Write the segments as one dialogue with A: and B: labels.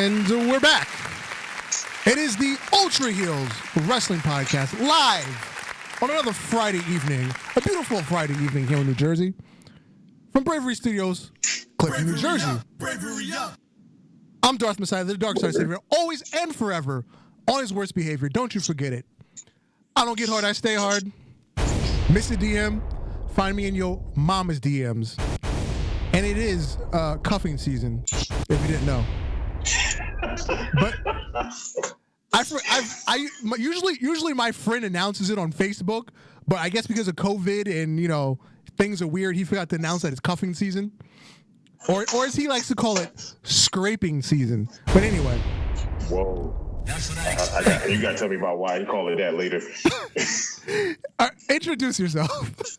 A: And we're back. It is the Ultra Heelz Wrestling Podcast live on another Friday evening, a beautiful Friday evening here in New Jersey, from Bravery Studios, Clifton, New Jersey. I'm Darth Messiah, the Dark Side Savior, always and forever on his worst behavior. Don't you forget it. I don't get hard, I stay hard. Miss a DM, find me in your mama's DMs. And it is cuffing season, if you didn't know. But usually my friend announces it on Facebook, but I guess because of COVID and things are weird, he forgot to announce that it's cuffing season, or as he likes to call it, scraping season. But anyway,
B: whoa, you gotta tell me about why you call it that later.
A: Introduce yourself.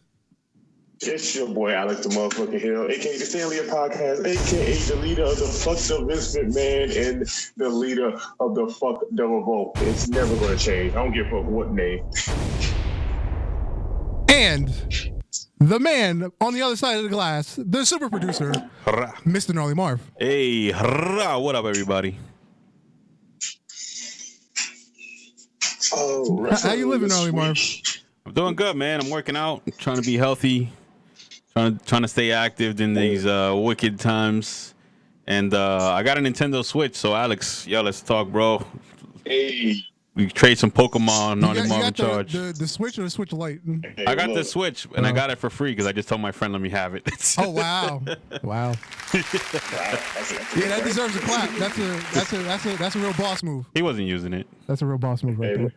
B: It's your boy Alex the motherfucking Hill, aka the Stanley Podcast, aka the leader of the Fuck the Vince McMahon and the leader of the Fuck the Revolt. It's never gonna change. I don't give a fuck what name.
A: And the man on the other side of the glass, the super producer, Mr. Gnarly Marv.
C: Hey, what up, everybody?
B: Oh,
A: how you living, Gnarly Marv?
C: I'm doing good, man. I'm working out, trying to be healthy. Trying to stay active in these wicked times. And I got a Nintendo Switch, so Alex, let's talk, bro.
B: Hey.
C: We trade some Pokemon on the charge.
A: The Switch or the Switch Lite?
B: Hey,
C: I got the Switch, and I got it for free because I just told my friend let me have it.
A: Oh, wow. Wow. Yeah, that deserves a clap. That's a real boss move.
C: He wasn't using it.
A: That's a real boss move right there.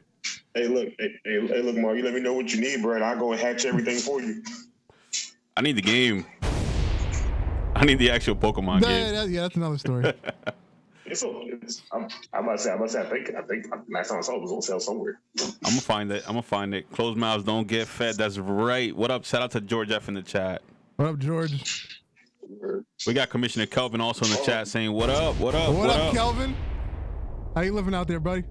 B: Hey, look, Mark, you let me know what you need, bro, and I'll go and hatch everything for you.
C: I need the game. I need the actual Pokemon game.
A: Yeah, that's another story.
B: I'm about to say, I think last time I saw it was on sale somewhere.
C: I'm gonna find it. Closed mouths don't get fed. That's right. What up? Shout out to George F in the chat.
A: What up, George?
C: We got Commissioner Kelvin also in the chat saying, what up? What up,
A: Kelvin? How you living out there, buddy?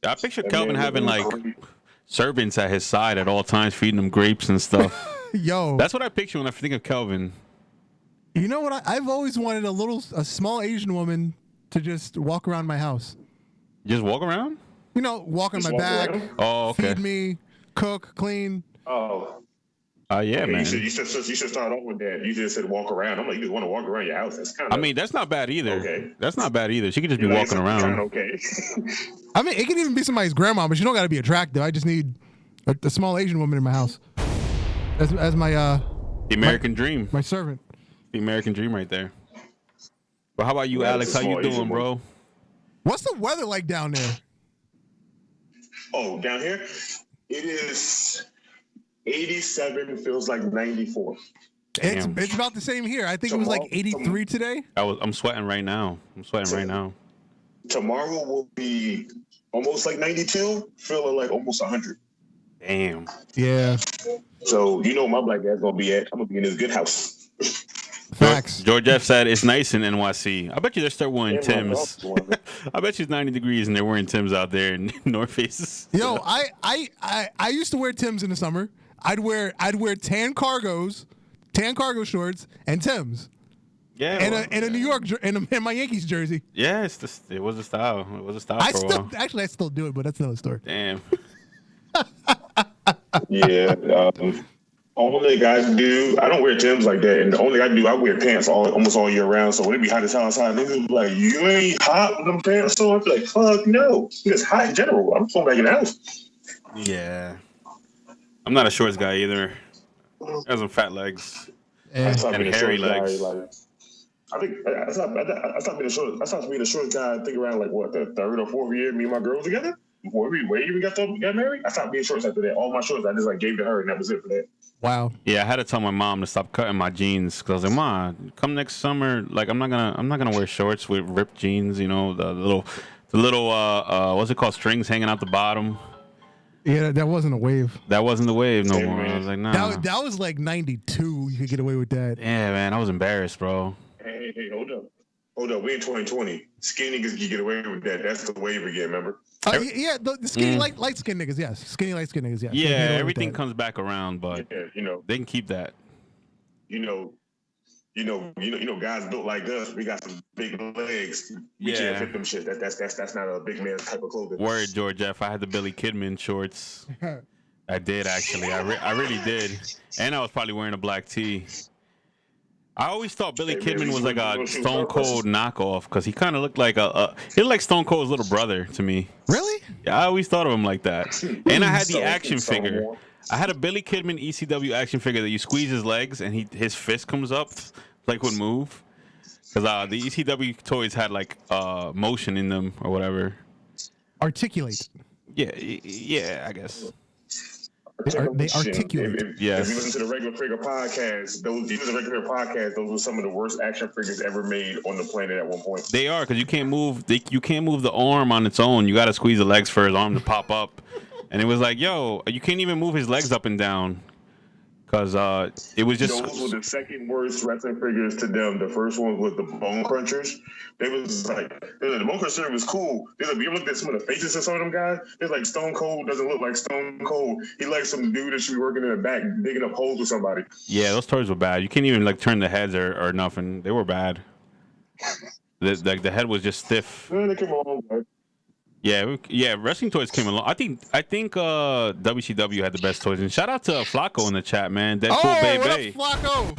C: I picture Kelvin having like servants at his side at all times, feeding him grapes and stuff.
A: Yo,
C: that's what I picture when I think of Kelvin.
A: You know what? I've always wanted a small Asian woman to just walk around my house.
C: Just walk around?
A: Walk on my back.
C: Oh, okay.
A: Feed me, cook, clean.
B: Oh.
C: Yeah, man.
B: You should start off with that. You just said walk around. I'm like, you just want to walk around your house. That's kind of.
C: I mean, that's not bad either.
B: Okay.
C: That's not bad either. She could just be walking around.
B: Kind of okay.
A: I mean, it could even be somebody's grandma, but she don't got to be attractive. I just need a small Asian woman in my house as my
C: the American dream.
A: My servant.
C: The American dream right there. But how about you, Alex? How you doing, bro?
A: What's the weather like down there?
B: Oh, down here, it is 87. Feels like 94.
C: Damn.
A: It's about the same here. I think it was like 83 today.
C: I'm sweating right now.
B: Tomorrow will be almost like 92, feeling like almost 100.
C: Damn.
A: Yeah.
B: So my black ass gonna be at. I'm gonna be in this good house.
A: Facts.
C: George F said it's nice in NYC. I bet you they're still wearing Timbs. I bet you it's 90 degrees and they're wearing Timbs out there in North Faces.
A: Yo, I used to wear Timbs in the summer. I'd wear tan cargo shorts and Timbs.
C: Yeah.
A: And a New York and my Yankees jersey.
C: Yeah, it was a style. It was a style for a while.
A: Actually, I still do it, but that's another story.
C: Damn.
B: Yeah. Only guys do. I don't wear Timbs like that, and the only I do, I wear pants almost all year round. So when it be hot as hell outside, niggas be like, "You ain't hot with them pants." So I'm like, "Fuck no!" It's hot in general. I'm going back in the house.
C: Yeah. I'm not a shorts guy either. I have some fat legs and hairy legs.
B: I think I stopped being a short guy. I think around like what, the third or fourth year me and my girl was together. Before we even got married, I stopped being shorts after that. All my shorts I just like gave to her, and that was it for that.
A: Wow.
C: Yeah, I had to tell my mom to stop cutting my jeans because I was like, "Mom, come next summer, like I'm not gonna wear shorts with ripped jeans. The little what's it called, strings hanging out the bottom."
A: Yeah, that wasn't a wave.
C: That wasn't the wave no more. I was like, nah.
A: That was like 92. You could get away with that.
C: Yeah, man, I was embarrassed, bro.
B: Hey, hold up. We in 2020. Skinny niggas can get away with that. That's the wave again, remember?
A: Yeah, the skinny light skin niggas, yes. Skinny light skin niggas, yes.
C: Yeah, everything comes back around, but
B: yeah,
C: they can keep that.
B: Guys built like us, we got some big legs. We can't fit them shit. That's not a big man type of clothing.
C: Word, George F. I had the Billy Kidman shorts. I did actually. I really did, and I was probably wearing a black tee. I always thought Billy Kidman was like a Stone Cold knockoff because he kind of looked like he looked like Stone Cold's little brother to me.
A: Really?
C: Yeah, I always thought of him like that. And I had the action figure. I had a Billy Kidman ECW action figure that you squeeze his legs and his fist comes up, like would move. Because the ECW toys had like motion in them or whatever.
A: Articulate.
C: Yeah, I guess.
A: They articulate.
B: If you listen to the regular figure podcast, those were some of the worst action figures ever made on the planet at one point.
C: They are, because you can't move the arm on its own. You got to squeeze the legs for his arm to pop up. And it was like, yo, you can't even move his legs up and down. Because it was just...
B: Those were the second worst wrestling figures to them. The first one was the Bone Crunchers. They was like... The Bone Cruncher was cool. You ever looked at some of the faces of some of them guys? It's like Stone Cold doesn't look like Stone Cold. He like some dude that should be working in the back digging up holes with somebody.
C: Yeah, those toys were bad. You can't even like turn the heads or nothing. They were bad. The head was just stiff.
B: Yeah, they came along, man.
C: Yeah, wrestling toys came along. I think WCW had the best toys. And shout out to Flacco in the chat, man. That cool baby.
A: What up, Flacco?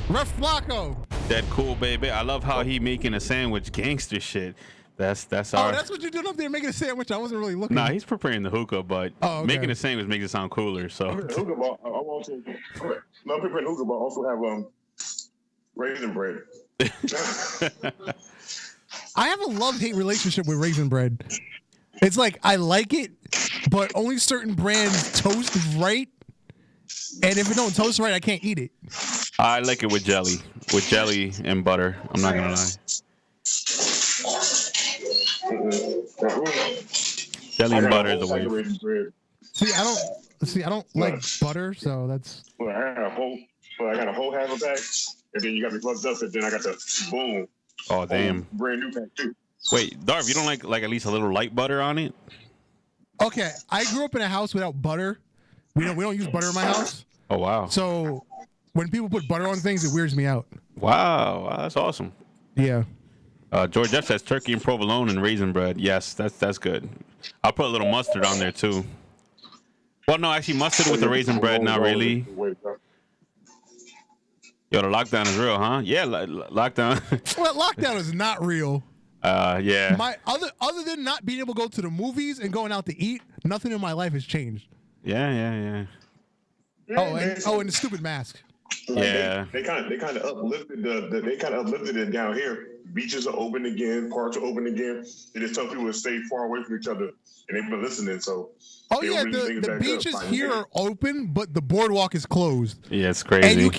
A: Ref Flacco.
C: That cool baby. I love how he making a sandwich gangster shit. That's our...
A: that's what you're doing up there, making a sandwich. I wasn't really looking.
C: Nah, he's preparing the hookah, but making a sandwich makes it sound cooler. So
B: hookah ball. I'm preparing hookah ball. Also have raisin bread.
A: I have a love-hate relationship with raisin bread. It's like I like it, but only certain brands toast right. And if it don't toast right, I can't eat it.
C: I like it with jelly and butter. I'm not gonna lie. Jelly and butter is the way.
A: I don't like butter, so that's.
B: Well, I got a whole half a pack, and then you got me plugged up, and then I got the boom.
C: Oh damn!
B: Brand new pack too.
C: Wait, Darv, you don't like at least a little light butter on it?
A: Okay, I grew up in a house without butter. We don't use butter in my house.
C: Oh wow!
A: So when people put butter on things, it weirds me out.
C: Wow, that's awesome.
A: Yeah.
C: George F says turkey and provolone and raisin bread. Yes, that's good. I'll put a little mustard on there too. Well, no, actually mustard with the raisin bread, not really. Yo, the lockdown is real, huh? Yeah, lockdown.
A: Well, lockdown is not real.
C: Yeah.
A: My other than not being able to go to the movies and going out to eat, nothing in my life has changed.
C: Yeah.
A: And the stupid mask.
C: Yeah.
B: They kind of uplifted it down here. Beaches are open again. Parks are open again. They just tell people to stay far away from each other, and they've been listening. So.
A: The beaches here are open, but the boardwalk is closed.
C: Yeah, it's crazy.
A: And you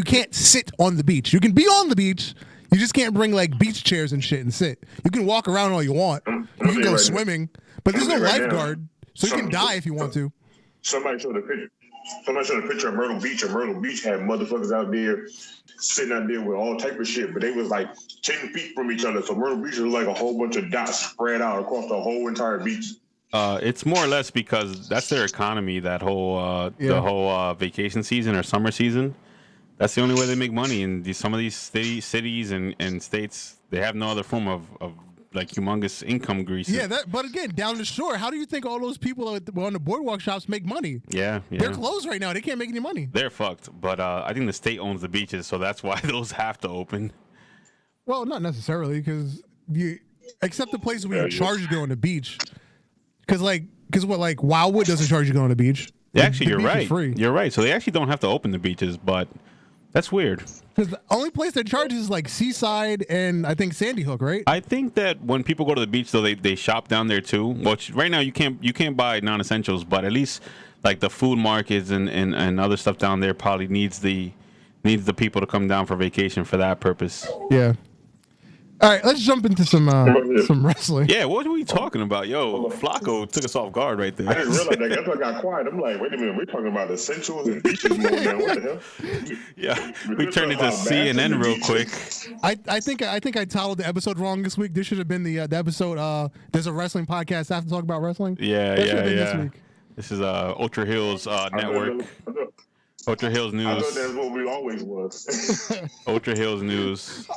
A: can't sit on the beach. You can be on the beach. You just can't bring like beach chairs and shit and sit. You can walk around all you want. You can go swimming, but there's no lifeguard, so you can die if you want to.
B: Somebody showed a picture of Myrtle Beach, and Myrtle Beach had motherfuckers out there sitting out there with all type of shit, but they was like 10 feet from each other. So Myrtle Beach was like a whole bunch of dots spread out across the whole entire beach.
C: It's more or less because that's their economy. That whole the whole vacation season or summer season. That's the only way they make money. And some of these cities and states, they have no other form of like humongous income grease.
A: Yeah, but again, down the shore, how do you think all those people on the boardwalk shops make money?
C: Yeah.
A: They're closed right now. They can't make any money.
C: They're fucked. But I think the state owns the beaches, so that's why those have to open.
A: Well, not necessarily, because except the places where you charge to go on the beach. Because Wildwood doesn't charge you to go on the beach.
C: Actually, you're
A: beach
C: right.
A: is free.
C: You're right. So they actually don't have to open the beaches, but that's weird.
A: Because the only place that charges is like Seaside and I think Sandy Hook, right?
C: I think that when people go to the beach, though, they shop down there too. Which right now you can't buy non-essentials, but at least like the food markets and other stuff down there probably needs the people to come down for vacation for that purpose.
A: Yeah. All right, let's jump into some wrestling.
C: Yeah, what are we talking about? Yo, Flacco took us off guard right there.
B: I didn't realize that. That's why I got quiet. I'm like, wait a minute, we're talking about essentials and beaches more now. What the hell?
C: Yeah, we turned into CNN real quick.
A: I think I titled the episode wrong this week. This should have been the episode. There's a wrestling podcast. I have to talk about wrestling.
C: Yeah.
A: This week.
C: This is Ultra Heelz network. Ultra Heelz
B: I thought
C: news.
B: that's what we always was.
C: Ultra Heelz news.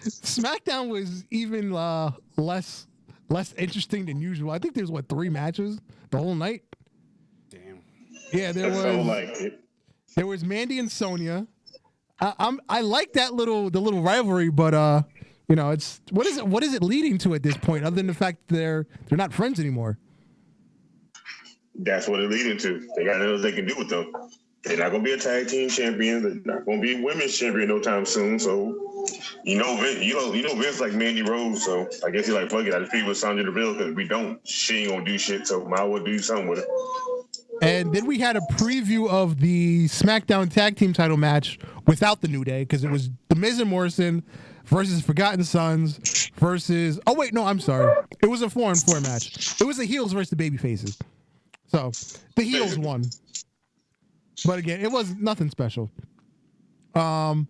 A: SmackDown was even less interesting than usual. I think there's 3 matches the whole night.
C: Damn.
A: Yeah, there
B: I felt
A: was.
B: like it.
A: There was Mandy and Sonya. I like the little rivalry, but it's what is it leading to at this point, other than the fact that they're not friends anymore?
B: That's what it leading to. They got nothing else they can do with them. They're not gonna be a tag team champion. They're not gonna be women's champion no time soon. So Vince like Mandy Rose. So I guess he's like, fuck it, I defeat with Sonya Deville because we don't. She ain't gonna do shit. So might as well do something with it.
A: And then we had a preview of the SmackDown Tag Team title match without the New Day, because it was The Miz and Morrison versus Forgotten Sons versus... Oh, wait, no, I'm sorry. It was a 4-on-4 match. It was the Heelz versus the Babyfaces. So, the Heelz won. But again, it was nothing special. Then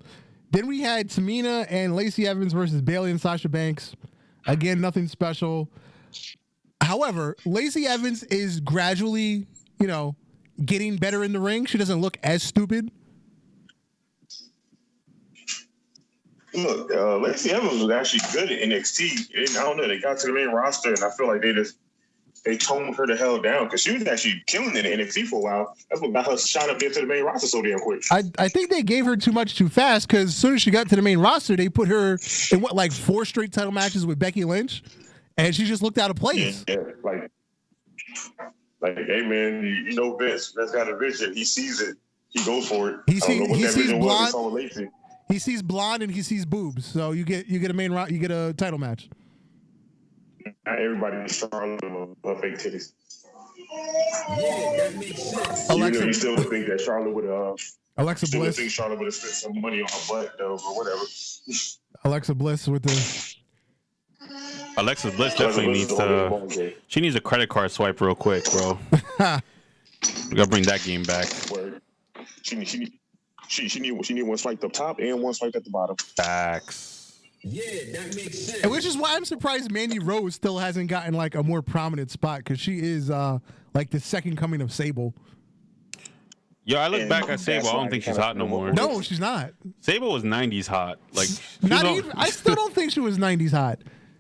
A: we had Tamina and Lacey Evans versus Bayley and Sasha Banks. Again, nothing special. However, Lacey Evans is gradually... getting better in the ring. She doesn't look as stupid.
B: Look, Lacey Evans was actually good at NXT. And I don't know, they got to the main roster, and I feel like they toned her the hell down because she was actually killing it in NXT for a while. That's what got her shot up into the main roster so damn quick.
A: I think they gave her too much too fast, because as soon as she got to the main roster, they put her in 4 straight title matches with Becky Lynch, and she just looked out of place.
B: Yeah, like, hey man, Vince got a vision. He sees it. He goes for it.
A: He sees blonde.
B: Lacey.
A: He sees blonde and he sees boobs. So you get a title match.
B: Not everybody Charlotte with fake titties.
D: Yeah, that makes sense.
B: You still think that Charlotte would
A: Alexa
B: still
A: Bliss.
B: think Charlotte would have spent some money on her butt though, or whatever.
A: Alexa Bliss with the.
C: Alexis Bliss definitely needs to. She needs a credit card swipe real quick, bro. We gotta bring that game back.
B: Word. She need one swiped up top and one swiped at the bottom.
C: Facts.
D: Yeah, that makes sense.
A: And which is why I'm surprised Mandy Rose still hasn't gotten a more prominent spot, because she is the second coming of Sable.
C: Yo, I look back at Sable. I don't think she's hot no more.
A: No, she's not.
C: Sable was 90s hot.
A: I still don't think she was 90s hot.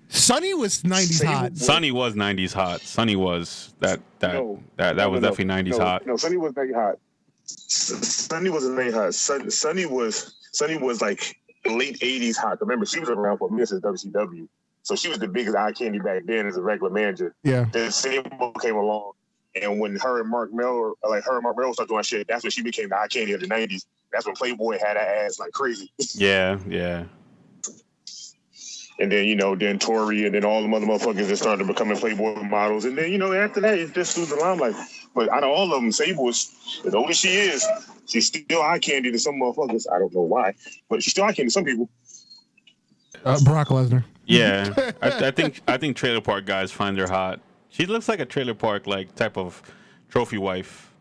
A: Sunny was 90s hot.
C: Sunny was 90s hot. Sunny was that was definitely 90s hot.
B: No, Sunny was 90s hot. Sunny wasn't 90s hot. Sunny was like late 80s hot. Remember, she was around for Mrs. WCW. So she was the biggest eye candy back then as a regular manager.
A: Yeah.
B: Then Sable came along, and when her and Mark Miller started doing shit, that's when she became the eye candy of the 90s. That's when Playboy had her ass like crazy.
C: Yeah.
B: And then, then Tori and then all the other motherfuckers that started becoming Playboy models. And then, after that, it's just through the limelight. But out of all of them, Sable is, as old as she is, she's still eye candy to some motherfuckers. I don't know why, but she's still eye candy to some people.
A: Brock Lesnar.
C: Yeah. I think trailer park guys find her hot. She looks like a trailer park type of trophy wife.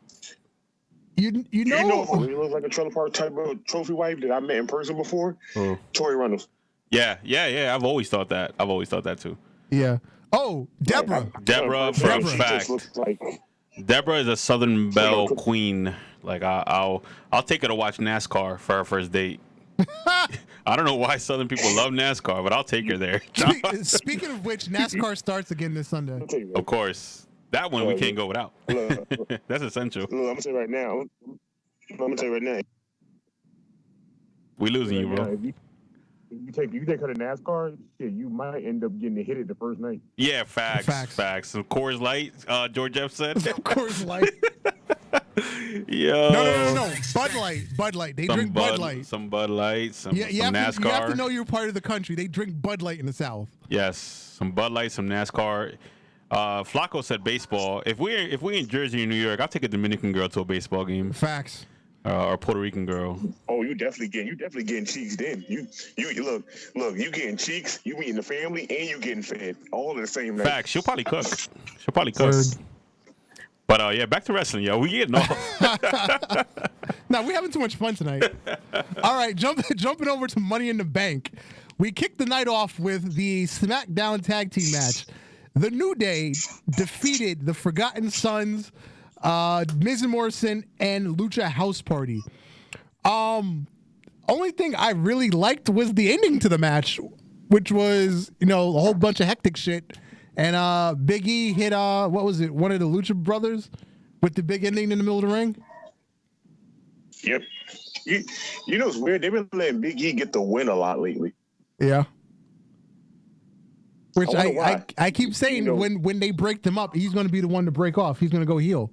A: You know
B: who really looks like a trailer park type of trophy wife that I met in person before?
C: Oh.
B: Tori Reynolds.
C: Yeah. I've always thought that too.
A: Yeah. Oh, Deborah.
C: Deborah, for a fact. Deborah is a Southern Belle queen. I'll take her to watch NASCAR for our first date. I don't know why Southern people love NASCAR, but I'll take her there.
A: Speaking of which, NASCAR starts again this Sunday.
C: Of course. That one we can't go without. That's essential.
B: Look, I'm going to tell you right now.
C: We losing you, bro.
B: If you take her to NASCAR, shit, you might end up getting hit it the first night.
C: Yeah, facts. Some Coors Light, George F said.
A: Coors Light.
C: Yo.
A: No. Bud Light. They drink Bud Light.
C: Some Bud Light, some NASCAR.
A: You have to know you're part of the country. They drink Bud Light in the South.
C: Yes, some Bud Light, some NASCAR. Flacco said baseball. If we're in Jersey or New York, I'll take a Dominican girl to a baseball game.
A: Facts.
C: Or Puerto Rican girl.
B: Oh, you definitely getting cheeks then. You look, you getting cheeks, you eating the family, and you getting fed all in the same night.
C: Facts. She'll probably cook. But yeah, back to wrestling, yo. We getting off.
A: No, we're having too much fun tonight. All right, jumping over to Money in the Bank. We kicked the night off with the SmackDown Tag Team match. The New Day defeated the Forgotten Sons Miz and Morrison and Lucha House Party. Only thing I really liked was the ending to the match, which was, a whole bunch of hectic shit. And Big E hit what was it? One of the Lucha brothers with the big ending in the middle of the ring.
B: Yep. You know it's weird. They've been letting Big E get the win a lot lately.
A: Yeah. Which
B: I
A: keep saying when they break them up, he's going to be the one to break off. He's going to go heel.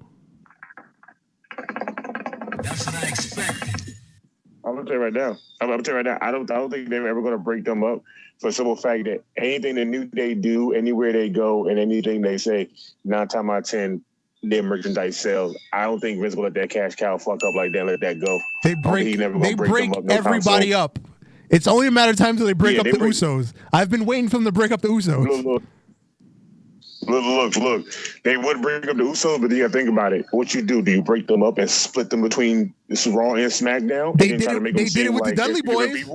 D: That's what I expected.
B: I'm gonna tell you right now. I don't think they're ever gonna break them up for the simple fact that anything the New Day do, anywhere they go, and anything they say, 9 times out of 10, their merchandise sells. I don't think Vince gonna let that cash cow fuck up like that. Let that go.
A: They break everybody up. It's only a matter of time until they break up the Usos. I've been waiting for them to break up the Usos.
B: Look. They would break up the Usos, but you gotta think about it. What you do you break them up and split them between Raw and SmackDown?
A: They did it with the Dudley Boys.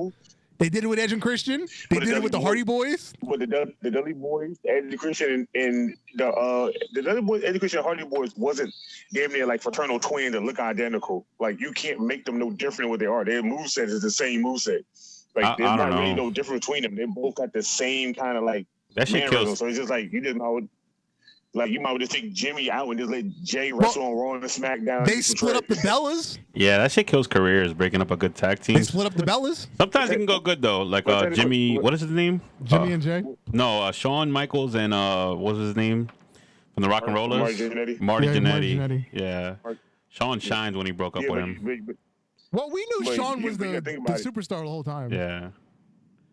A: They did it with Edge and Christian. They did it with the Hardy Boys.
B: With the Dudley Boys, Edge and Christian, and the Dudley Boys, Edge and Christian, and Hardy Boys wasn't damn near like fraternal twins that look identical. Like you can't make them no different than what they are. Their moveset is the same moveset. Like there's not really no difference between them. They both got the same kind of like
C: that shit kills.
B: So it's just like you might just take Jimmy out and just let Jay wrestle on Raw and SmackDown.
A: They split up the Bellas.
C: Yeah, that shit kills careers, breaking up a good tag team.
A: They split up the Bellas.
C: Sometimes it can go good though. Like Jimmy, what is his name?
A: Jimmy and Jay?
C: No, Shawn Michaels and what was his name? From the Rock and Rollers? Marty Jannetty. Yeah. Shawn shines when he broke up with him.
A: Well, we knew Shawn was the superstar the whole time.
C: Yeah.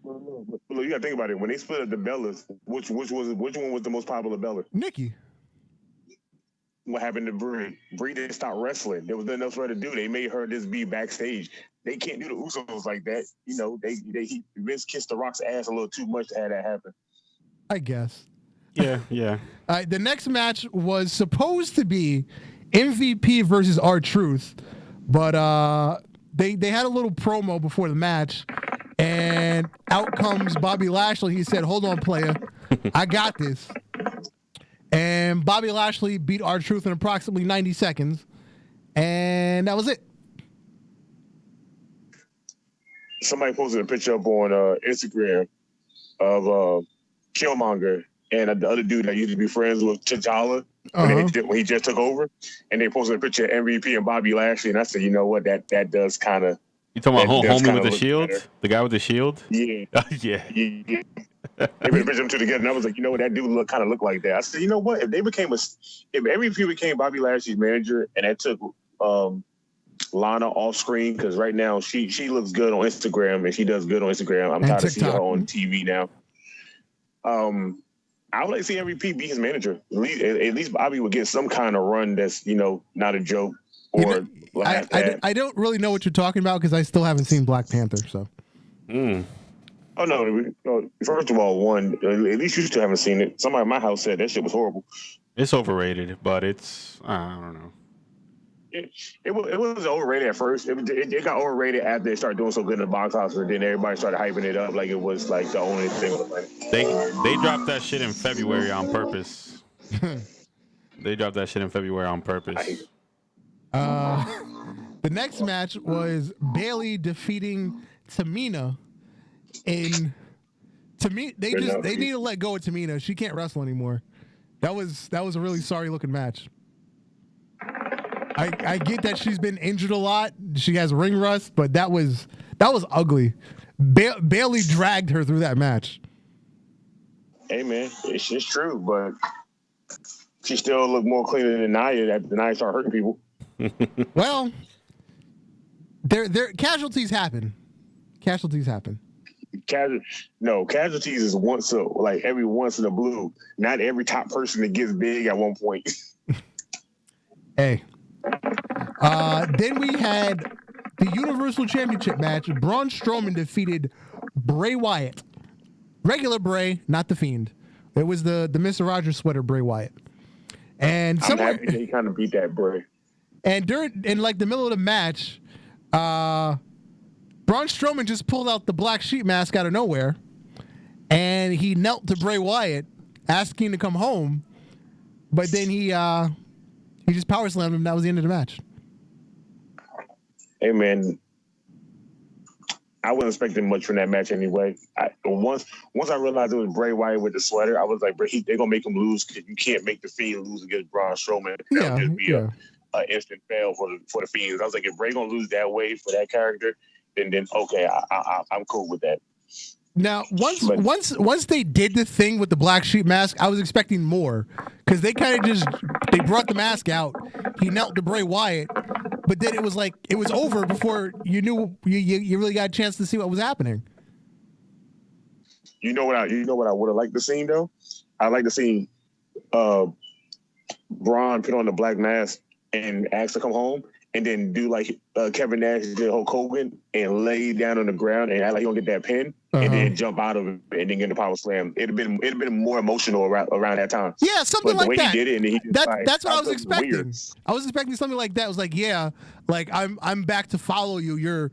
B: Look, you gotta think about it. When they split up the Bellas, which one was the most popular Bella?
A: Nikki.
B: What happened to Brie? Brie didn't stop wrestling. There was nothing else for her to do. They made her just be backstage. They can't do the Usos like that. Vince kissed the Rock's ass a little too much to have that happen.
A: I guess.
C: Yeah.
A: All right, the next match was supposed to be MVP versus R-Truth, but they had a little promo before the match. And out comes Bobby Lashley. He said, "Hold on, player. I got this." And Bobby Lashley beat R-Truth in approximately 90 seconds. And that was it.
B: Somebody posted a picture up on Instagram of Killmonger and the other dude that used to be friends with T'Challa when he just took over. And they posted a picture of MVP and Bobby Lashley. And I said, you know what? That does kind of...
C: You talking about homie with the shield? Better. The guy with the shield?
B: Yeah.
C: Yeah.
B: They put a picture of them two together, and I was like, you know what, that dude kind of looked like that. I said, you know what, if MVP became Bobby Lashley's manager, and that took Lana off screen, because right now she looks good on Instagram, and she does good on Instagram. I'm tired of seeing her on TV now. I would like to see MVP be his manager. At least Bobby would get some kind of run that's not a joke. Or
A: I don't really know what you're talking about because I still haven't seen Black Panther. So.
B: Oh no! First of all, at least you still haven't seen it. Somebody in my house said that shit was horrible.
C: It's overrated, but it's I don't know.
B: It was overrated at first. It got overrated after they started doing so good in the box office, and then everybody started hyping it up like it was like the only thing.
C: They dropped that shit in February on purpose. They dropped that shit in February on purpose.
A: The next match was Bayley defeating Tamina. They need to let go of Tamina. She can't wrestle anymore. That was a really sorry looking match. I get that she's been injured a lot. She has ring rust, but that was ugly. Bayley dragged her through that match.
B: Hey man, it's just true, but she still looked more cleaner than Nia after Nia started hurting people.
A: Well, casualties happen. Casualties
B: is every once in a blue. Not every top person that gets big at one point.
A: Hey. Then we had the Universal Championship match. Braun Strowman defeated Bray Wyatt. Regular Bray, not the Fiend. It was the Mr. Rogers sweater Bray Wyatt. And
B: I'm happy they kind of beat that Bray.
A: And in like the middle of the match, Braun Strowman just pulled out the black sheep mask out of nowhere, and he knelt to Bray Wyatt, asking to come home. But then he He just power slammed him. That was the end of the match.
B: Hey man, I wasn't expecting much from that match anyway. Once I realized it was Bray Wyatt with the sweater, I was like, they're gonna make him lose because you can't make the Fiend lose against Braun Strowman. That would just be an instant fail for the Fiends. I was like, if Bray gonna lose that way for that character, then okay, I'm cool with that.
A: Now, once they did the thing with the black sheep mask, I was expecting more because they kind of they brought the mask out. He knelt to Bray Wyatt, but then it was like it was over before you knew you really got a chance to see what was happening.
B: You know what I would have liked to see though? I'd like to see Braun put on the black mask and ask to come home, and then do like Kevin Nash did Hulk Hogan and lay down on the ground and act like he don't get that pin, and then jump out of it and then get the power slam. It'd have been more emotional around that time.
A: Yeah, something
B: but
A: like
B: the way
A: that.
B: He did it, and he
A: that's what I was expecting.
B: Weird.
A: I was expecting something like that. It was like, yeah, like I'm back to follow you. You're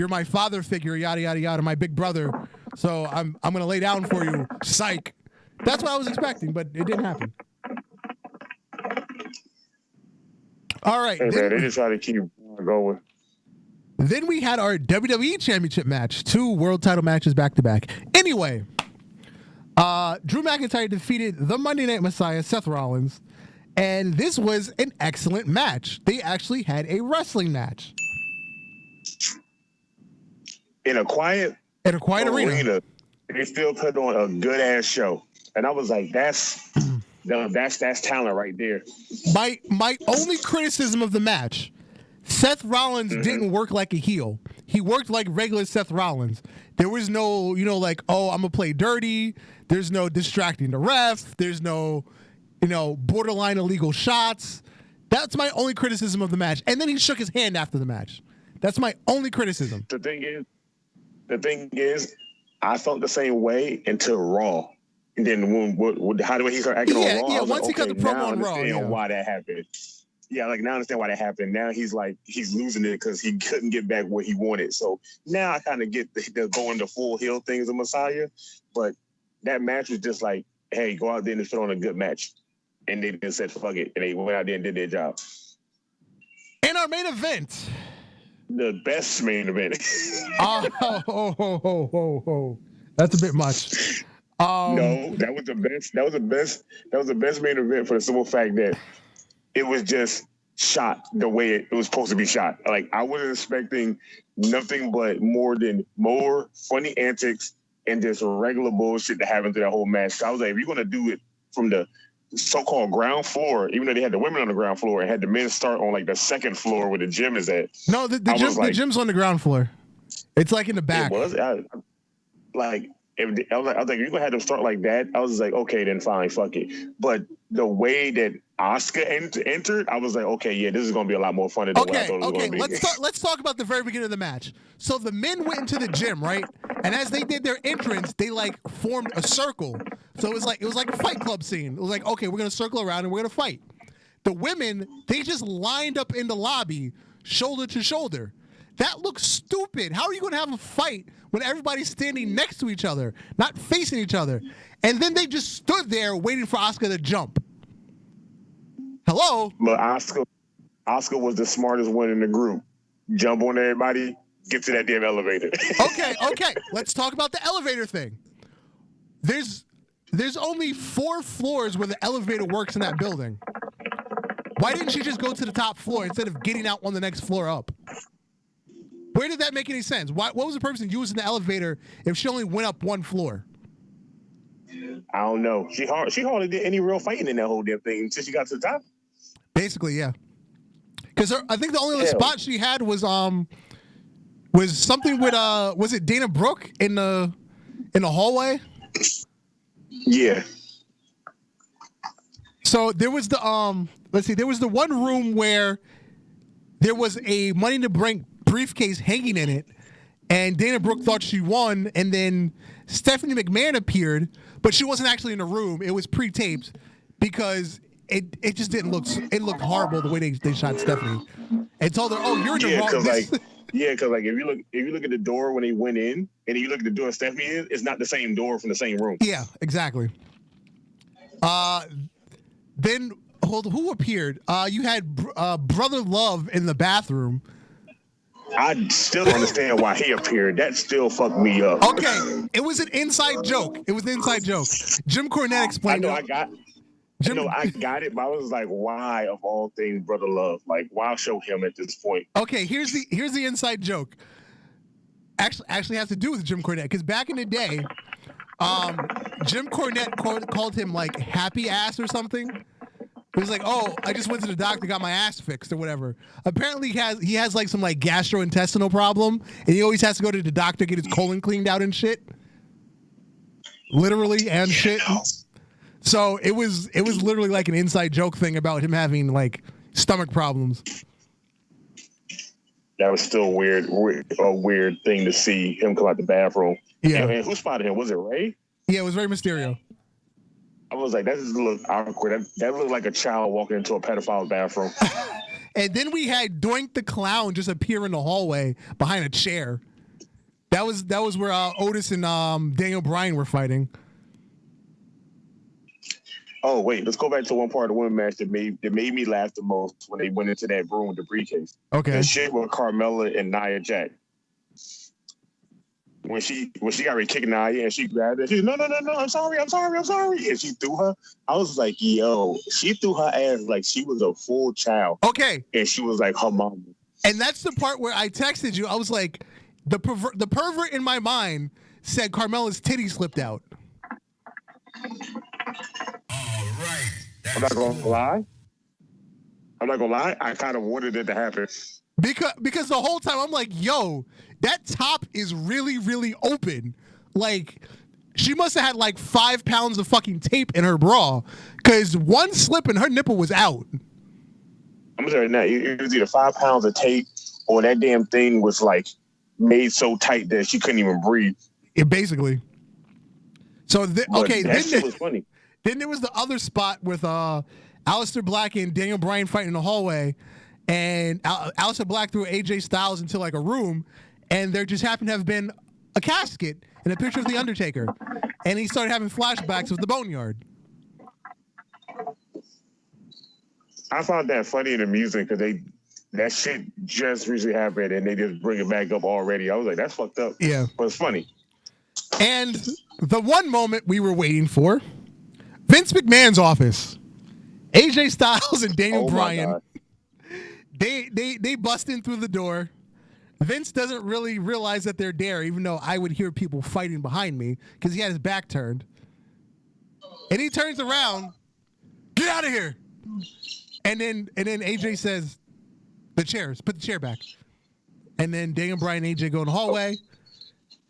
A: my father figure, yada yada yada, my big brother. So I'm gonna lay down for you. Psych. That's what I was expecting, but it didn't happen. All right.
B: Hey, man, they just try to keep going.
A: Then we had our WWE Championship match, 2 world title matches back to back. Anyway, Drew McIntyre defeated the Monday Night Messiah, Seth Rollins, and this was an excellent match. They actually had a wrestling match
B: in a quiet arena. They still put on a good ass show, and I was like, that's talent right there.
A: My only criticism of the match, Seth Rollins didn't work like a heel. He worked like regular Seth Rollins. There was no, like, oh, I'm gonna play dirty. There's no distracting the ref. There's no, borderline illegal shots. That's my only criticism of the match. And then he shook his hand after the match. That's my only criticism.
B: The thing is, I felt the same way until Raw. And then how do he start acting on Raw?
A: Yeah, once he cut the promo on Raw.
B: Yeah. Why that happened. Yeah, like now I understand why that happened. Now he's losing it because he couldn't get back what he wanted. So now I kind of get the going the full heel thing as a Messiah. But that match was just like, hey, go out there and put on a good match. And they just said, fuck it. And they went out there and did their job.
A: In our main event.
B: The best main event.
A: That's a bit much.
B: No, that was the best. That was the best main event for the simple fact that it was just shot the way it was supposed to be shot. Like I wasn't expecting nothing but more funny antics and just regular bullshit to happen through that whole match. So I was like, if you're gonna do it from the so-called ground floor, even though they had the women on the ground floor and had the men start on like the second floor where the gym is at.
A: No, the gym's on the ground floor. It's like in the back.
B: It was. I was like, you're gonna have them start like that. I was just like, okay, then fine, fuck it. But the way that Asuka entered, I was like, okay, yeah, this is gonna be a lot more fun than what I thought it was gonna be.
A: Let's talk about the very beginning of the match. So the men went into the gym, right? And as they did their entrance, they like formed a circle. So it was like a Fight Club scene. It was like, okay, we're gonna circle around and we're gonna fight. The women, they just lined up in the lobby, shoulder to shoulder. That looks stupid. How are you going to have a fight when everybody's standing next to each other, not facing each other? And then they just stood there waiting for Asuka to jump. Hello?
B: But Asuka was the smartest one in the group. Jump on everybody, get to that damn elevator.
A: Okay. Let's talk about the elevator thing. There's only 4 floors where the elevator works in that building. Why didn't she just go to the top floor instead of getting out on the next floor up? Where did that make any sense? What was the purpose of using the elevator if she only went up 1 floor?
B: I don't know. She hardly did any real fighting in that whole damn thing until she got to the top.
A: Basically, yeah. Because I think the only other spot she had was something with was it Dana Brooke in the hallway?
B: Yeah.
A: So there was the there was the one room where there was a Money in the Bank briefcase hanging in it, and Dana Brooke thought she won, and then Stephanie McMahon appeared, but she wasn't actually in the room. It was pre-taped because it just didn't look. It looked horrible the way they shot Stephanie, and told her, "Oh, you're in the wrong."
B: Because if you look at the door when he went in, and you look at the door Stephanie is, it's not the same door from the same room.
A: Yeah, exactly. Then who appeared? You had Brother Love in the bathroom.
B: I still don't understand why he appeared. That still fucked me up.
A: Okay, it was an inside joke. It was an inside joke. Jim Cornette explained
B: I got it, but I was like, why of all things, Brother Love? Like, why show him at this point?
A: Okay, here's the inside joke. Actually has to do with Jim Cornette, because back in the day, Jim Cornette called him like happy ass or something. It was like, oh, I just went to the doctor, got my ass fixed or whatever. Apparently he has like some like gastrointestinal problem, and he always has to go to the doctor, get his colon cleaned out and shit. Literally and shit. So it was literally like an inside joke thing about him having like stomach problems.
B: That was still a weird thing to see him come out the bathroom.
A: Yeah.
B: And who spotted him? Was it Ray?
A: Yeah, it was Rey Mysterio.
B: I was like, that just looked awkward. That looked like a child walking into a pedophile's bathroom.
A: And then we had Doink the Clown just appear in the hallway behind a chair. That was where Otis and Daniel Bryan were fighting.
B: Oh wait, let's go back to one part of the women's match that made me laugh the most when they went into that room with the briefcase.
A: Okay.
B: The shit with Carmella and Nia Jax. When she got ready kicking Nia and she grabbed her, she said, no, I'm sorry. And she threw her. I was like, yo, she threw her ass like she was a full child.
A: Okay.
B: And she was like her mama.
A: And that's the part where I texted you. I was like, the pervert in my mind said Carmella's titty slipped out.
D: All right.
B: I'm not gonna lie. I kind of wanted it to happen.
A: Because the whole time I'm like, yo, that top is really, really open. Like, she must have had like 5 pounds of fucking tape in her bra, because one slip and her nipple was out.
B: I'm sorry, now it was either 5 pounds of tape or that damn thing was like made so tight that she couldn't even breathe.
A: It basically. So okay,
B: that shit was funny.
A: Then there was the other spot with Aleister Black and Daniel Bryan fighting in the hallway, and Aleister Black threw AJ Styles into like a room, and there just happened to have been a casket and a picture of the Undertaker, and he started having flashbacks of the Boneyard.
B: I found that funny and amusing because that shit just recently happened and they just bring it back up already. I was like, that's fucked up.
A: Yeah,
B: but it's funny.
A: And the one moment we were waiting for, Vince McMahon's office. AJ Styles and Daniel Bryan. They bust in through the door. Vince doesn't really realize that they're there, even though I would hear people fighting behind me because he had his back turned. And he turns around, get out of here. And then AJ says, put the chair back. And then Daniel Bryan and AJ go in the hallway.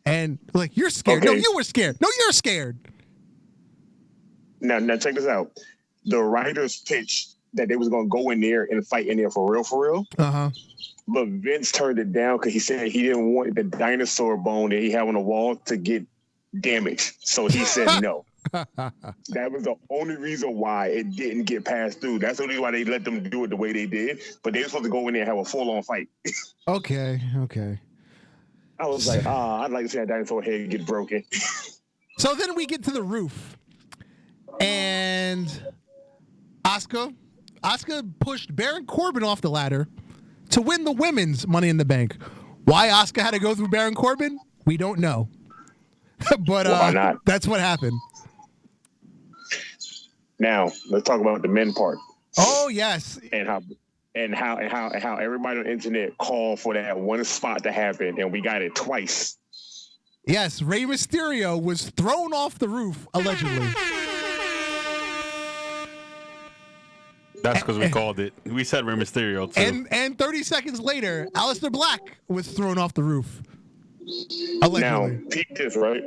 A: And like, you're scared. Okay. No, you were scared. No, you're scared.
B: Now check this out. The writers pitched that they was gonna go in there and fight in there for real.
A: Uh-huh.
B: But Vince turned it down because he said he didn't want the dinosaur bone that he had on the wall to get damaged. So he said no. That was the only reason why it didn't get passed through. That's the only reason why they let them do it the way they did. But they were supposed to go in there and have a full-on fight.
A: Okay.
B: I was like, I'd like to see that dinosaur head get broken.
A: So then we get to the roof. And Asuka pushed Baron Corbin off the ladder to win the women's Money in the Bank. Why Asuka had to go through Baron Corbin, we don't know. But
B: why not?
A: That's what happened.
B: Now, let's talk about the men part.
A: Oh, yes.
B: And how everybody on the internet called for that one spot to happen, and we got it twice.
A: Yes, Rey Mysterio was thrown off the roof, allegedly.
C: That's because we called it. We said Rey Mysterio, too.
A: And 30 seconds later, Aleister Black was thrown off the roof. Allegedly.
B: Now, peep this, right?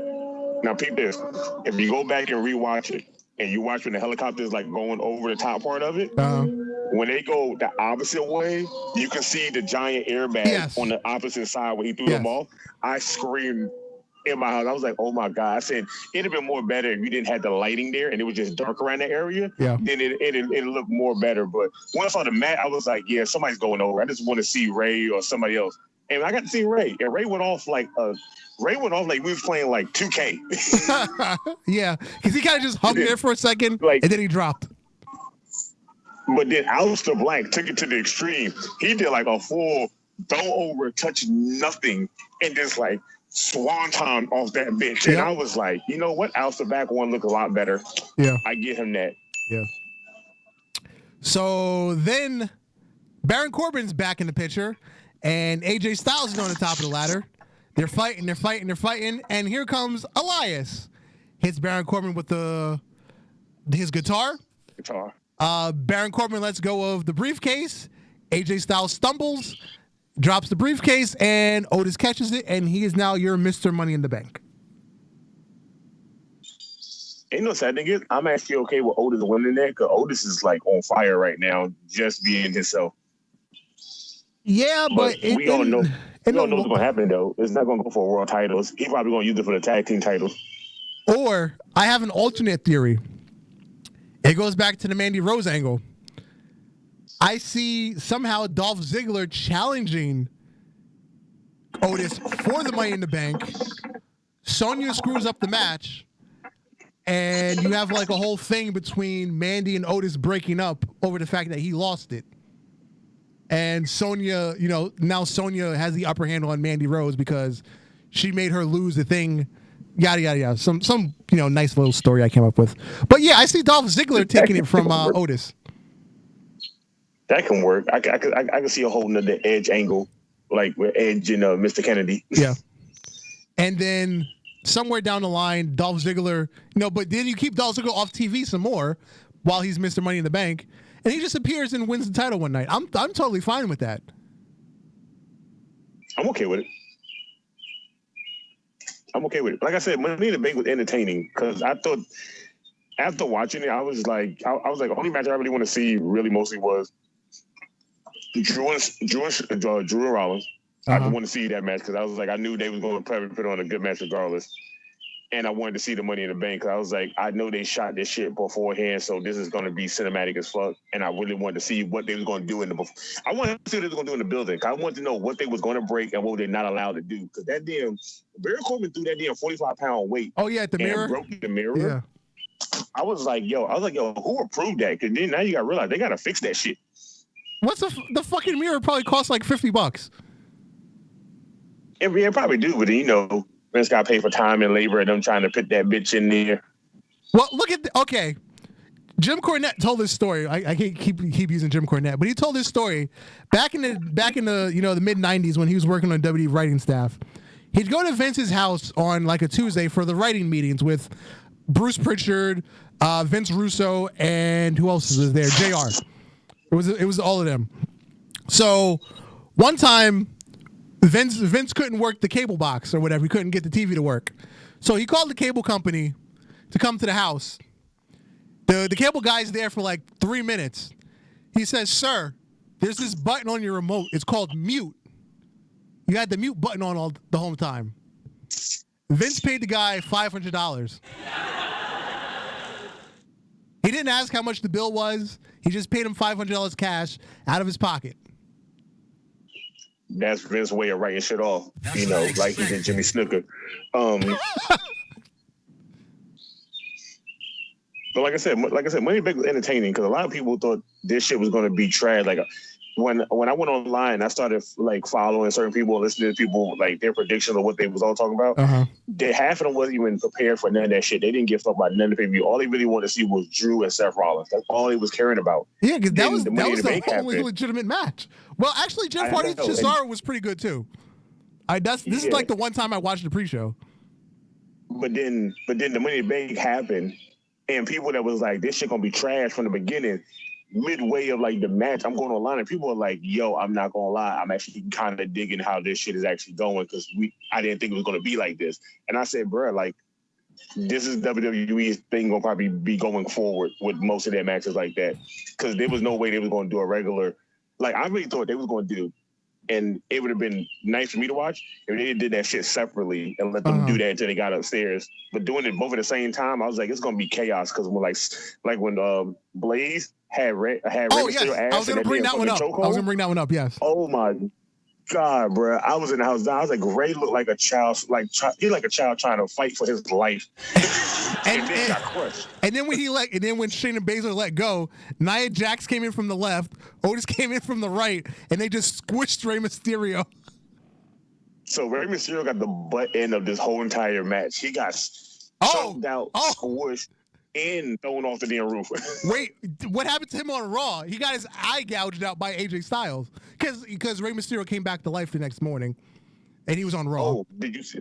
B: If you go back and rewatch it, and you watch when the helicopter is like going over the top part of it, when they go the opposite way, you can see the giant airbag on the opposite side where he threw them off. I screamed in my house. I was like, oh my God. I said, it'd have been more better if you didn't have the lighting there and it was just dark around the area. Yeah. Then it looked more better. But when I saw the mat, I was like, yeah, somebody's going over. I just want to see Ray or somebody else. And I got to see Ray. And Ray went off like we was playing like 2K.
A: Yeah, because he kind of just hung there for a second, and then he dropped.
B: But then Aleister Black took it to the extreme. He did like a full throw over, touch nothing, and just like swanton off that bitch. And I was like, you know what? Aleister Black one look a lot better.
A: Yeah.
B: I give him that.
A: Yeah. So then Baron Corbin's back in the picture, and AJ Styles is on the top of the ladder. They're fighting, and here comes Elias. Hits Baron Corbin with his guitar. Baron Corbin lets go of the briefcase. AJ Styles stumbles, drops the briefcase, and Otis catches it, and he is now your Mr. Money in the Bank.
B: Ain't no sad thing is, I'm actually okay with Otis winning that, because Otis is like on fire right now, just being himself.
A: Yeah, but
B: we all know what's going to happen, though. It's not going to go for world titles. He's probably going to use it for the tag team titles.
A: Or I have an alternate theory. It goes back to the Mandy Rose angle. I see somehow Dolph Ziggler challenging Otis for the Money in the Bank. Sonya screws up the match, and you have like a whole thing between Mandy and Otis breaking up over the fact that he lost it. And Sonya, now Sonya has the upper hand on Mandy Rose because she made her lose the thing. Yada yada yada. Some nice little story I came up with. But yeah, I see Dolph Ziggler taking it from Otis.
B: That can work. I can see a whole nother Edge angle, like with Edge and Mr. Kennedy.
A: Yeah. And then somewhere down the line, Dolph Ziggler, but then you keep Dolph Ziggler off TV some more while he's Mr. Money in the Bank, and he just appears and wins the title one night. I'm totally fine with that.
B: I'm okay with it. Like I said, Money in the Bank was entertaining because I thought after watching it, I was like, the only match I really want to see really mostly was Drew and Rollins. I just want to see that match because I was like, I knew they was going to probably put on a good match regardless. And I wanted to see the Money in the Bank because I was like, I know they shot this shit beforehand, so this is going to be cinematic as fuck. And I really wanted to see what they was going to do I wanted to see what they was going to do in the building. I wanted to know what they was going to break and what they're not allowed to do. Because that damn Baron Corbin threw that damn 45-pound weight.
A: Oh yeah, at the mirror.
B: Broke the mirror.
A: Yeah.
B: I was like, yo, who approved that? Because then now you got to realize they got to fix that shit.
A: What's the fucking mirror? Probably costs like $50.
B: It probably do, but Vince got paid for time and labor and them trying to put that bitch in there.
A: Well, look at Jim Cornette told this story. I can't keep using Jim Cornette, but he told this story back in the the mid '90s when he was working on WWE writing staff. He'd go to Vince's house on like a Tuesday for the writing meetings with Bruce Pritchard, Vince Russo, and who else was there? JR. It was all of them. So one time, Vince couldn't work the cable box or whatever. He couldn't get the TV to work. So he called the cable company to come to the house. The cable guy's there for like 3 minutes. He says, "Sir, there's this button on your remote. It's called mute. You had the mute button on the whole time." Vince paid the guy $500. He didn't ask how much the bill was. He just paid him $500 cash out of his pocket.
B: That's Vince's way of writing shit off, like he did Jimmy Snooker. But like I said, Money Back was entertaining because a lot of people thought this shit was going to be trash. Like when I went online, I started like following certain people, listening to people like their predictions of what they was all talking about. Half of them wasn't even prepared for none of that shit. They didn't give a fuck about none of the pay-per-view. All they really wanted to see was Drew and Seth Rollins. That's all they was caring about.
A: Yeah, because that was the only legitimate match. Well, actually, Jeff Hardy's Cesaro was pretty good too. This is like the one time I watched the pre-show. But then
B: the Money in the Bank happened, and people that was like, this shit gonna be trash from the beginning. Midway of like the match, I'm going online and people are like, yo, I'm not gonna lie, I'm actually kind of digging how this shit is actually going because I didn't think it was gonna be like this. And I said, bro, like this is WWE's thing gonna probably be going forward with most of their matches like that because there was no way they was gonna do a regular. Like I really thought they was gonna do, and it would have been nice for me to watch if they did that shit separately and let them do that until they got upstairs. But doing it both at the same time, I was like, it's gonna be chaos because when Blaze had Mysterio ass.
A: I was gonna bring that one up. Yes.
B: Oh my! God, bro, I was in the house. I was like, Ray looked like a child, he like a child trying to fight for his life, and then got crushed.
A: And then when Shayna Baszler let go, Nia Jax came in from the left, Otis came in from the right, and they just squished Rey Mysterio.
B: So Rey Mysterio got the butt end of this whole entire match. He got choked out, squished, and thrown off the damn roof.
A: Wait, what happened to him on Raw? He got his eye gouged out by AJ Styles because Rey Mysterio came back to life the next morning, and he was on Raw.
B: Oh, did you see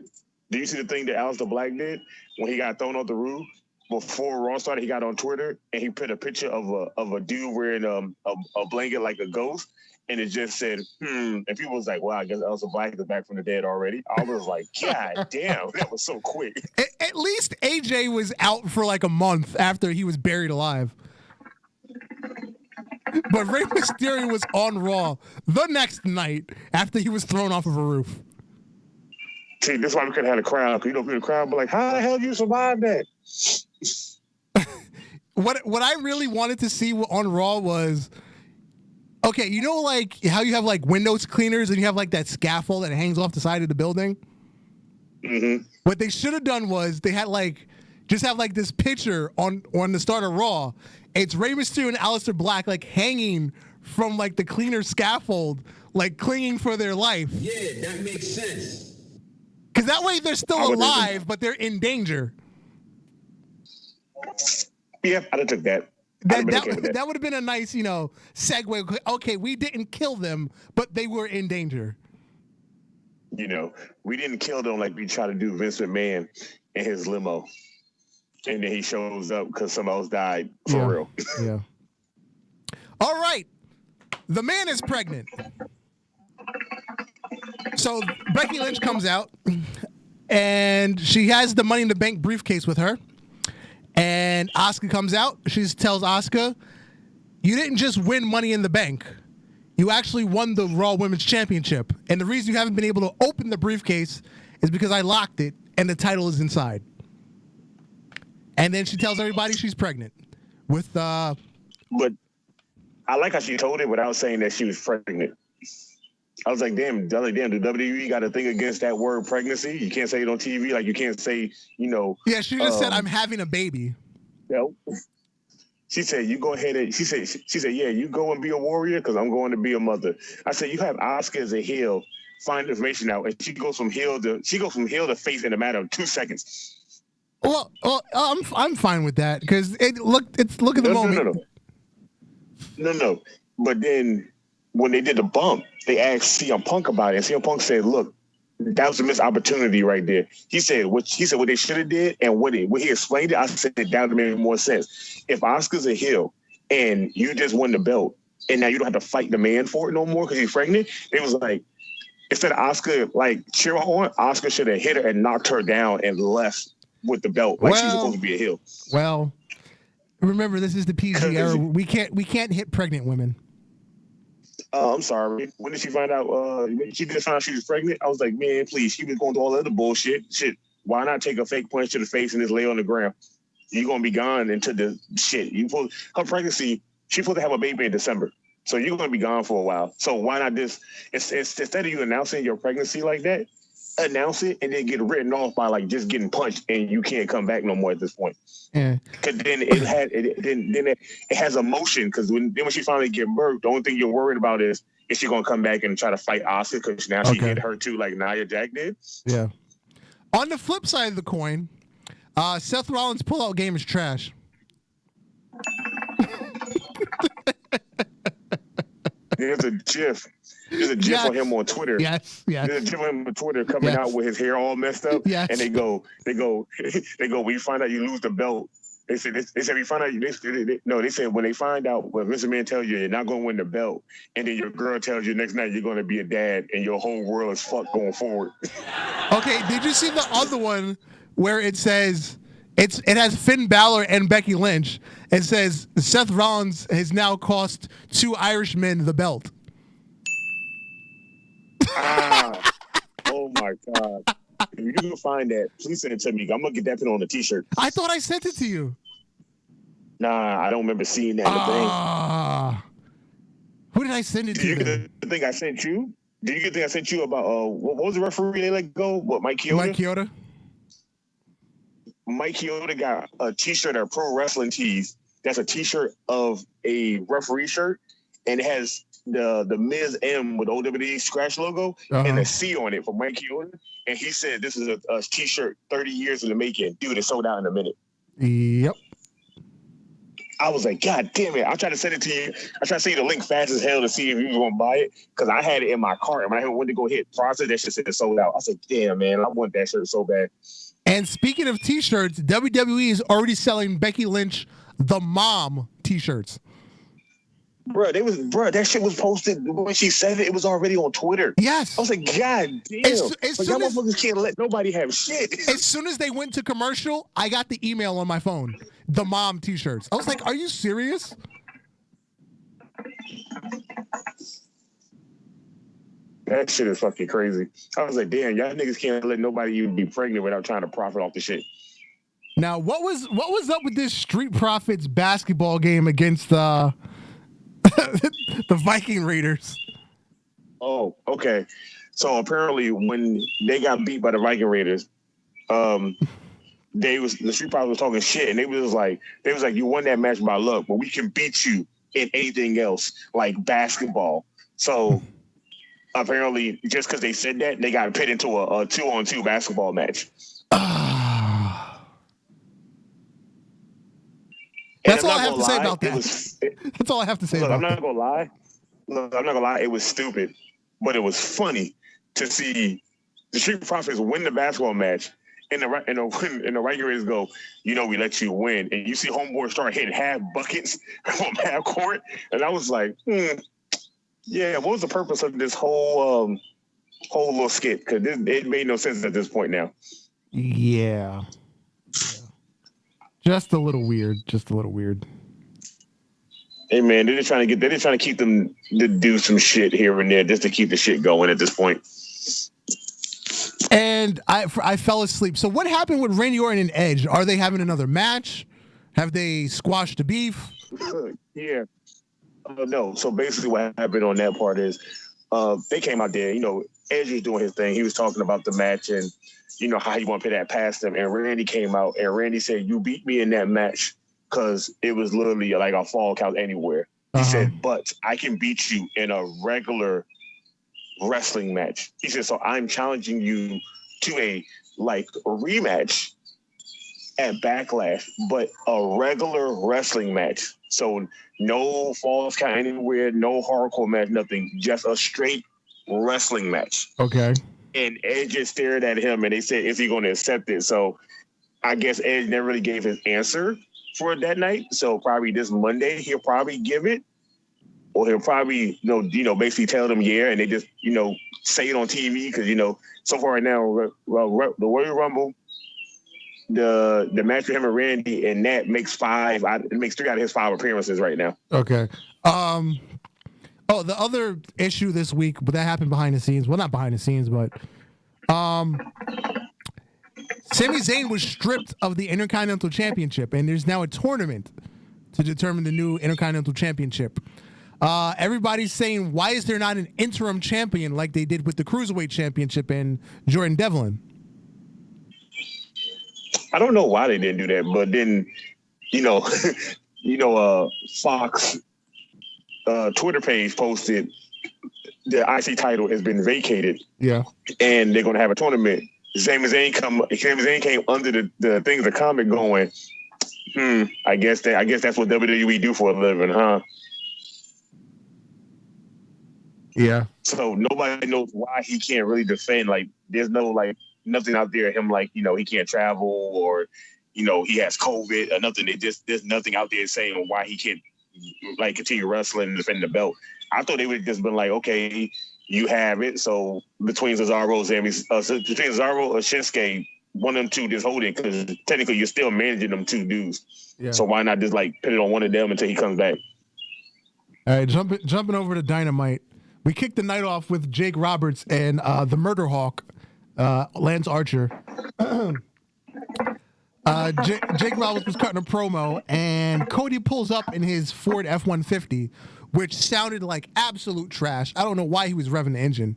B: the thing that Aleister Black did when he got thrown off the roof? Before Raw started, he got on Twitter and he put a picture of a dude wearing a blanket like a ghost, and it just said, And people was like, wow, I guess Aleister Black is back from the dead already. I was like, God damn, that was so quick.
A: At least AJ was out for like a month after he was buried alive. But Rey Mysterio was on Raw the next night after he was thrown off of a roof.
B: See, this is why we couldn't have a crowd. Because, people in the crowd be like, how the hell did you survive that?
A: What I really wanted to see on Raw was, okay, you know, like how you have like windows cleaners and you have like that scaffold that hangs off the side of the building?
B: Mm-hmm.
A: What they should have done was they had like, just have like this picture on the start of Raw. It's Rey Mysterio and Aleister Black like hanging from like the cleaner scaffold, like clinging for their life.
D: Yeah, that makes sense.
A: Because that way they're still alive, but they're in danger.
B: Yeah, I'd have took that.
A: That would have been a nice, segue. Okay, we didn't kill them, but they were in danger.
B: We didn't kill them like we tried to do Vince McMahon in his limo. And then he shows up because someone else died for real.
A: Yeah. All right. The man is pregnant. So Becky Lynch comes out, and she has the Money in the Bank briefcase with her. And Asuka comes out. She tells Asuka, you didn't just win Money in the Bank. You actually won the Raw Women's Championship. And the reason you haven't been able to open the briefcase is because I locked it, and the title is inside. And then she tells everybody she's pregnant with
B: But I like how she told it without saying that she was pregnant. I was like, damn, do WWE got a thing against that word pregnancy? You can't say it on TV, like you can't say,
A: Yeah, she just said, I'm having a baby.
B: She said, you go ahead and she said, yeah, you go and be a warrior because I'm going to be a mother. I said, you have Asuka as a heel, find information out, and she goes from heel to face in a matter of 2 seconds.
A: Well, I'm fine with that because look at the moment.
B: No. But then when they did the bump, they asked CM Punk about it, and CM Punk said, "Look, that was a missed opportunity right there." He said what they should have did, and when he explained it, I said that would make more sense. If Asuka's a heel and you just won the belt, and now you don't have to fight the man for it no more because he's pregnant, it was like instead of Asuka like cheer her on, Asuka should have hit her and knocked her down and left with the belt like she's supposed to be a heel.
A: Well, remember this is the PG era. We can't hit pregnant women.
B: I'm sorry. When did she find out? When she just found out she was pregnant, I was like, man, please. She was going through all the other bullshit. Shit. Why not take a fake punch to the face and just lay on the ground? You're gonna be gone into the shit. Her pregnancy. She's supposed to have a baby in December, so you're gonna be gone for a while. So why not just instead of you announcing your pregnancy like that, announce it and then get written off by like just getting punched and you can't come back no more at this point. Yeah. Because then it has emotion. Because when she finally get birthed, the only thing you're worried about is she gonna come back and try to fight Asuka because now she hit her too, like Nia Jax did.
A: Yeah. On the flip side of the coin, Seth Rollins' pullout game is trash.
B: There's a GIF. There's a GIF of him on Twitter.
A: Yes.
B: There's a GIF of him on Twitter coming out with his hair all messed up.
A: Yes.
B: And they go, when you find out you lose the belt, they said we find out they said when they find out when Mr. Man tells you you're not going to win the belt, and then your girl tells you next night you're going to be a dad and your whole world is fucked going forward.
A: Okay, did you see the other one where it says it has Finn Balor and Becky Lynch? It says Seth Rollins has now cost 2 Irishmen the belt.
B: Oh my God. If you can find that, please send it to me. I'm going to get that put on a t-shirt.
A: I thought I sent it to you.
B: Nah, I don't remember seeing that in the thing.
A: Who did I send it to?
B: You think I sent you? Did you get the thing I sent you about what was the referee they let go? What, Mike Chioda? Mike Chioda got a T-shirt, a pro wrestling tees. That's a T-shirt of a referee shirt, and it has the Miz M with the WWE scratch logo and a C on it for Mike Chioda. And he said this is a T-shirt 30 years in the making. Dude, it sold out in a minute.
A: Yep.
B: I was like, God damn it. I'll try to send it to you. I tried to send you the link fast as hell to see if you were going to buy it because I had it in my cart. And when I went to go hit process, that shit said it sold out. I said, damn, man, I want that shirt so bad.
A: And speaking of T-shirts, WWE is already selling Becky Lynch the Mom T-shirts.
B: Bro, that shit was posted when she said it. It was already on Twitter.
A: Yes.
B: I was like, God damn. Y'all motherfuckers can't let nobody have shit.
A: As soon as they went to commercial, I got the email on my phone. The Mom T-shirts. I was like, are you serious?
B: That shit is fucking crazy. I was like, damn, y'all niggas can't let nobody even be pregnant without trying to profit off the shit.
A: Now, what was up with this Street Profits basketball game against the Viking Raiders?
B: Oh, okay. So apparently when they got beat by the Viking Raiders, the Street Profits was talking shit, and they was like, you won that match by luck, but we can beat you in anything else, like basketball. So apparently, just because they said that, they got put into a 2-on-2 basketball match.
A: That's all I have to say about that. That's all I have to say about that.
B: I'm not gonna lie. Look, I'm not gonna lie. It was stupid, but it was funny to see the Street Profits win the basketball match, and the Raiders go, we let you win, and you see Homeboy start hitting half buckets from half court, and I was like, yeah, what was the purpose of this whole little skit? Because it made no sense at this point now.
A: Yeah. Just a little weird.
B: Hey man, they're just trying to keep them to do some shit here and there just to keep the shit going at this point.
A: And I fell asleep. So what happened with Randy Orton and Edge? Are they having another match? Have they squashed the beef?
B: Yeah. No. So basically what happened on that part is they came out there, Edge was doing his thing. He was talking about the match and how he want to put that past him. And Randy came out and Randy said, you beat me in that match because it was literally like a fall count anywhere. He said, but I can beat you in a regular wrestling match. He said, so I'm challenging you to a rematch at Backlash, but a regular wrestling match. So no falls count anywhere, no hardcore match, nothing, just a straight wrestling match.
A: Okay.
B: And Edge just stared at him and they said, is he going to accept it? So I guess Edge never really gave his answer for that night. So probably this Monday, he'll probably give it. Or he'll probably, basically tell them, yeah, and they just, say it on TV. Because, so far right now, the Royal Rumble, the match with him and Randy, and that makes 3 out of his 5 appearances right now.
A: Okay. The other issue this week, but that happened behind the scenes. Well, not behind the scenes, but Sami Zayn was stripped of the Intercontinental Championship, and there's now a tournament to determine the new Intercontinental Championship. Everybody's saying, why is there not an interim champion like they did with the Cruiserweight Championship and Jordan Devlin?
B: I don't know why they didn't do that, but then, Fox Twitter page posted the IC title has been vacated.
A: Yeah. And
B: they're going to have a tournament. Sami Zayn came under the thing, the comment going, I guess that's what WWE do for a living, huh?
A: Yeah.
B: So nobody knows why he can't really defend. There's no nothing out there. Him he can't travel or he has COVID or nothing. There's nothing out there saying why he can't continue wrestling and defend the belt. I thought they would have just been like, okay, you have it. So between Cesaro or Shinsuke, one of them two just hold it because technically you're still managing them two dudes. Yeah. So why not just put it on one of them until he comes back?
A: All right, jumping over to Dynamite. We kicked the night off with Jake Roberts and the Murder Hawk, Lance Archer. Jake Roberts was cutting a promo, and Cody pulls up in his Ford F-150 which sounded like absolute trash. I don't know why he was revving the engine.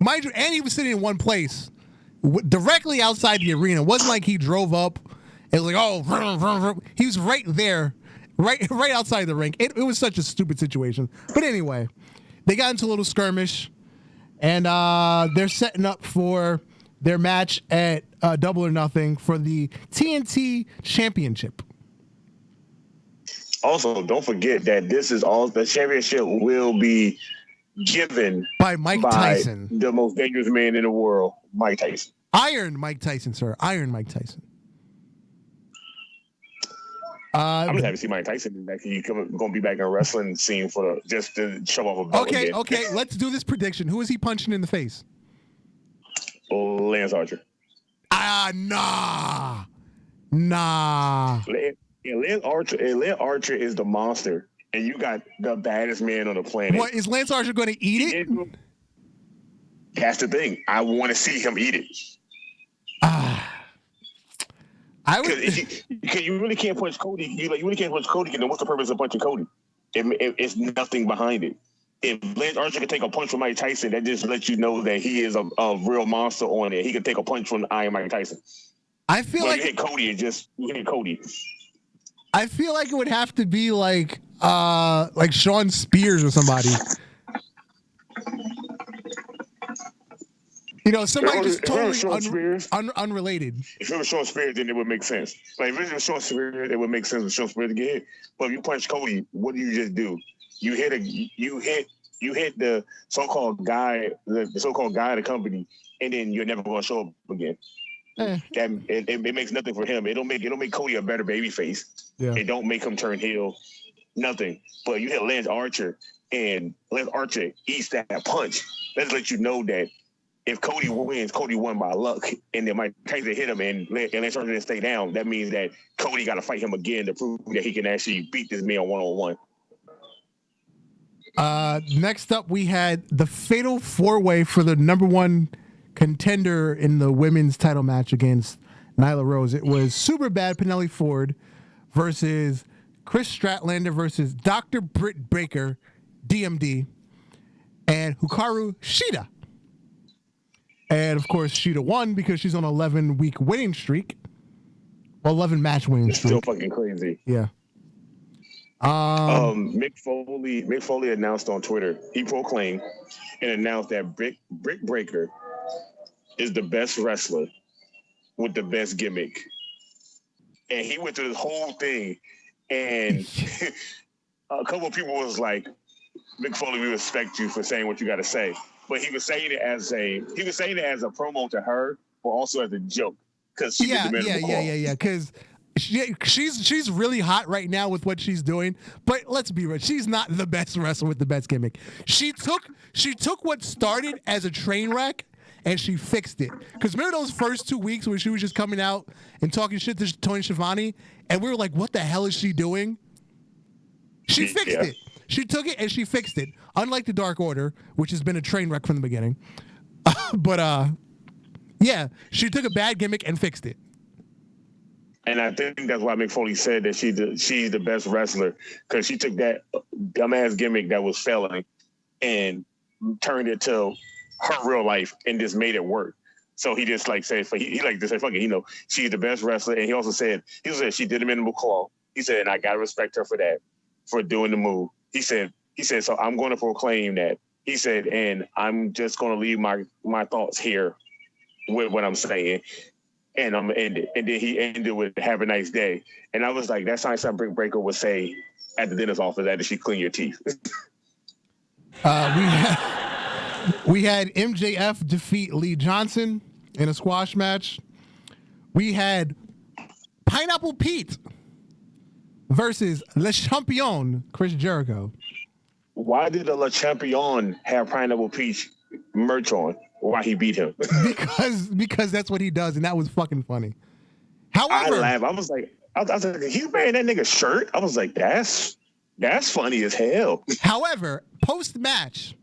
A: Mind you, and he was sitting in one place, directly outside the arena. It wasn't like he drove up. It was like, oh, vroom, vroom, vroom. He was right there, right outside the ring. It was such a stupid situation. But anyway, they got into a little skirmish, and they're setting up for their match at Double or Nothing for the TNT Championship.
B: Also, don't forget that the championship will be given
A: by Mike Tyson,
B: the most dangerous man in the world, Mike Tyson.
A: Iron Mike Tyson, sir. Iron Mike Tyson.
B: I'm just happy to see Mike Tyson back. He's going to be back in a wrestling scene just to show off a belt.
A: Okay. Let's do this prediction. Who is he punching in the face?
B: Lance Archer.
A: Nah.
B: Lance Archer is the monster, and you got the baddest man on the planet.
A: What, is Lance Archer going to eat it?
B: That's the thing. I want to see him eat it. Because you really can't punch Cody. You really can't punch Cody. Then what's the purpose of punching Cody? It's nothing behind it. If Lance Archer can take a punch from Mike Tyson, that just lets you know that he is a real monster on it. He can take a punch from Iron Mike Tyson.
A: I feel like
B: you hit Cody and you hit Cody.
A: I feel like it would have to be like Sean Spears or somebody. Somebody just totally unrelated.
B: If it was Sean Spears, then it would make sense. Like if it was Sean Spears, it would make sense for Sean Spears to get hit. But if you punch Cody, what do you just do? You hit the so-called guy, the so-called guy of the company, and then you're never going to show up again. It makes nothing for him. It don't make Cody a better babyface.
A: Yeah.
B: It don't make him turn heel. Nothing. But you hit Lance Archer, and Lance Archer eats that punch. Let's let you know that if Cody wins, Cody won by luck, and then Mike Tyson hit him, and Lance Archer didn't stay down. That means that Cody got to fight him again to prove that he can actually beat this man one-on-one.
A: Next up, we had the fatal four-way for the number one contender in the women's title match against Nyla Rose. It was Superbad Penelope Ford versus Chris Statlander versus Dr. Britt Baker, DMD, and Hikaru Shida. And, of course, Shida won because she's on an 11-week winning streak. Well, 11-match winning streak.
B: Still fucking crazy.
A: Yeah.
B: Mick Foley announced on Twitter, he proclaimed and announced that Britt Baker is the best wrestler with the best gimmick. And he went through this whole thing, and a couple of people was like, Mick Foley, we respect you for saying what you got to say. But he was saying it as a promo to her, but also as a joke. Because
A: because she's really hot right now with what she's doing. But let's be real, she's not the best wrestler with the best gimmick. She took what started as a train wreck and she fixed it. Because remember those first 2 weeks when she was just coming out and talking shit to Tony Schiavone, and we were like, what the hell is she doing? She fixed it. She took it and she fixed it. Unlike the Dark Order, which has been a train wreck from the beginning. She took a bad gimmick and fixed it.
B: And I think that's why Mick Foley said that she's the best wrestler, because she took that dumbass gimmick that was failing and turned it to her real life and just made it work. So he just said, fuck it, she's the best wrestler. And he also said she did a minimal claw. He said, and I gotta respect her for that, for doing the move. He said, so I'm going to proclaim that. He said, and I'm just going to leave my thoughts here with what I'm saying, and I'm going to end it. And then he ended with, have a nice day. And I was like, that sounds like Britt Baker would say at the dentist office after she clean your teeth.
A: We had MJF defeat Lee Johnson in a squash match. We had Pineapple Pete versus Le Champion, Chris Jericho.
B: Why did the Le Champion have Pineapple Peach merch on while he beat him?
A: because that's what he does, and that was fucking funny. However,
B: I laughed. I was like, he's wearing that nigga's shirt. I was like, that's funny as hell.
A: However, post-match,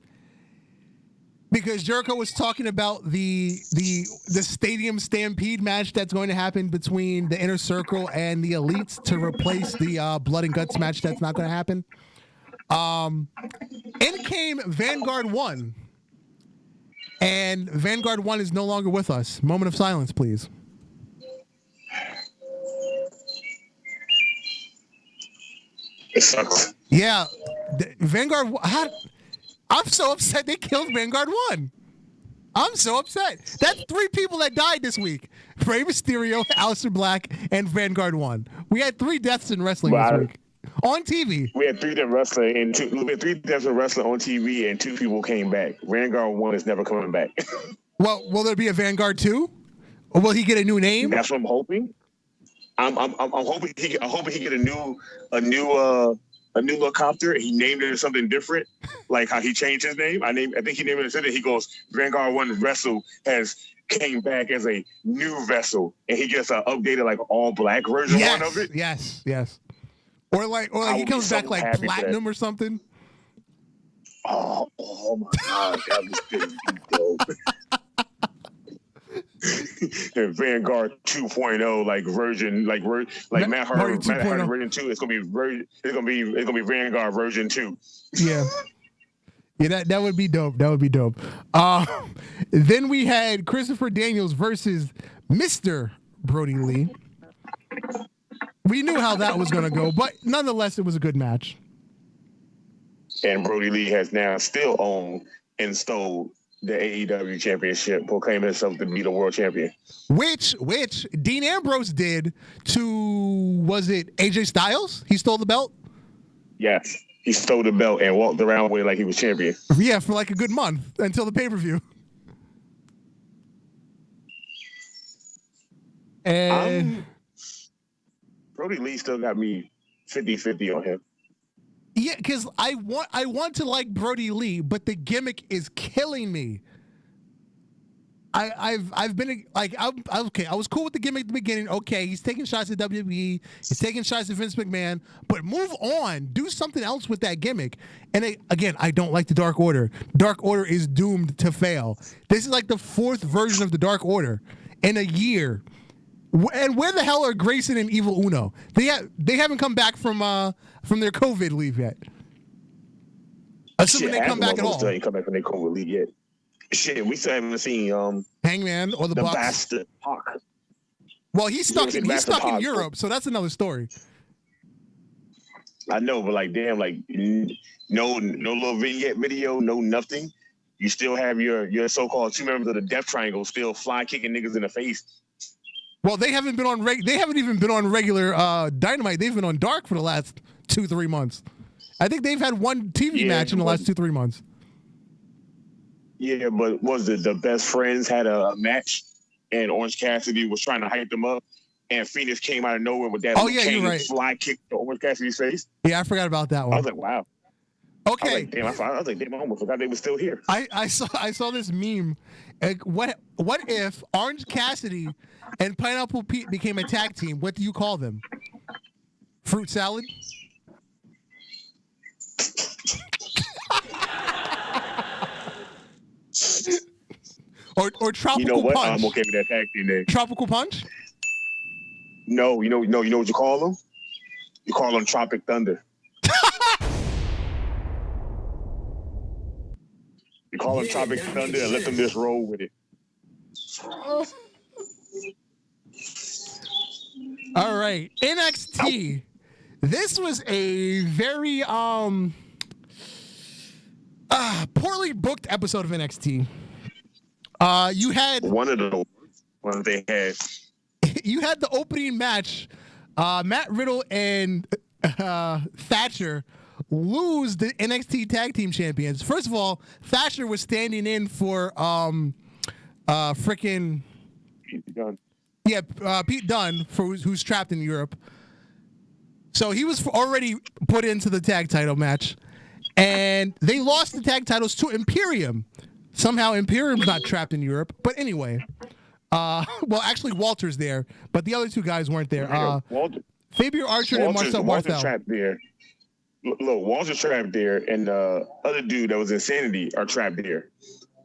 A: because Jericho was talking about the Stadium Stampede match that's going to happen between the Inner Circle and the Elites to replace the Blood and Guts match that's not going to happen. In came Vanguard 1. And Vanguard 1 is no longer with us. Moment of silence, please.
B: It sucks.
A: Yeah. Vanguard, I'm so upset they killed Vanguard 1. I'm so upset. That's 3 people that died this week. Rey Mysterio, Aleister Black, and Vanguard 1. We had 3 deaths in wrestling this week. On TV.
B: We had 3 deaths wrestling and 2. We had 3 deaths in wrestling on TV, and 2 people came back. Vanguard 1 is never coming back.
A: Well, will there be a Vanguard 2? Or will he get a new name?
B: That's what I'm hoping. I'm hoping he get a new helicopter. He named it something different, like how he changed his name. I think he named it something. He goes, Vanguard 1 vessel came back as a new vessel, and he gets an updated like all black version one of it.
A: Yes. Or like he comes back like platinum or something.
B: Oh my God, that was dope. The Vanguard 2.0 like version, like Matt Hardy version 2. It's gonna be Vanguard version 2.
A: Yeah. Yeah, that would be dope. That would be dope. Then we had Christopher Daniels versus Mr. Brody Lee. We knew how that was gonna go, but nonetheless, it was a good match.
B: And Brody Lee has now still owned and stole the AEW championship, proclaiming himself to be the world champion.
A: Which Dean Ambrose did to, was it AJ Styles? He stole the belt?
B: Yes. He stole the belt and walked around with it like he was champion.
A: Yeah, for like a good month until the pay-per-view. And
B: Brody Lee still got me 50-50 on him.
A: Yeah, because I want to like Brody Lee, but the gimmick is killing me. I've been like okay. I was cool with the gimmick at the beginning. Okay, he's taking shots at WWE. He's taking shots at Vince McMahon. But move on. Do something else with that gimmick. And again, I don't like the Dark Order. Dark Order is doomed to fail. This is like the 4th version of the Dark Order in a year. And where the hell are Grayson and Evil Uno? They haven't come back from their COVID leave yet. Assuming they come back at all.
B: Still ain't come back from their COVID leave yet. Shit, we still haven't seen
A: Hangman or the Bucks.
B: Bastard Pac.
A: Well, he's stuck in
B: Pac.
A: Europe, so that's another story.
B: I know, but like, damn, like, no little vignette video, no nothing. You still have your so-called 2 members of the Death Triangle still fly kicking niggas in the face.
A: Well, they haven't been on they haven't even been on regular Dynamite. They've been on Dark for the last 2-3 months. I think they've had one TV match in the last 2-3 months.
B: Yeah, but was it the Best Friends had a match, and Orange Cassidy was trying to hype them up, and Phoenix came out of nowhere with that fly kick to Orange Cassidy's face?
A: Yeah, I forgot about that one.
B: I was like, wow.
A: Okay.
B: I was like, damn, I almost forgot they were still here.
A: I saw this meme. Like, what if Orange Cassidy and Pineapple Pete became a tag team? What do you call them? Fruit salad? or tropical
B: punch. You know what?
A: punch.
B: I'm okay with that tag team name.
A: Tropical punch?
B: No, you know what you call them? You call them Tropic Thunder. You call them Tropic Thunder and let them just roll with it.
A: All right, NXT. This was a very poorly booked episode of NXT. You had
B: one of the ones they had.
A: You had the opening match. Matt Riddle and Thatcher lose the NXT Tag Team Champions. First of all, Thatcher was standing in for freaking
B: Pete Dunne.
A: Yeah, Pete Dunne, who's trapped in Europe. So he was already put into the tag title match, and they lost the tag titles to Imperium. Somehow Imperium's not trapped in Europe, but anyway. Well, actually Walter's there, but the other 2 guys weren't there. Fabio Archer and Marcel Barthel.
B: Trapped there. Look, Walter's trapped there, and the other dude that was Insanity are trapped there.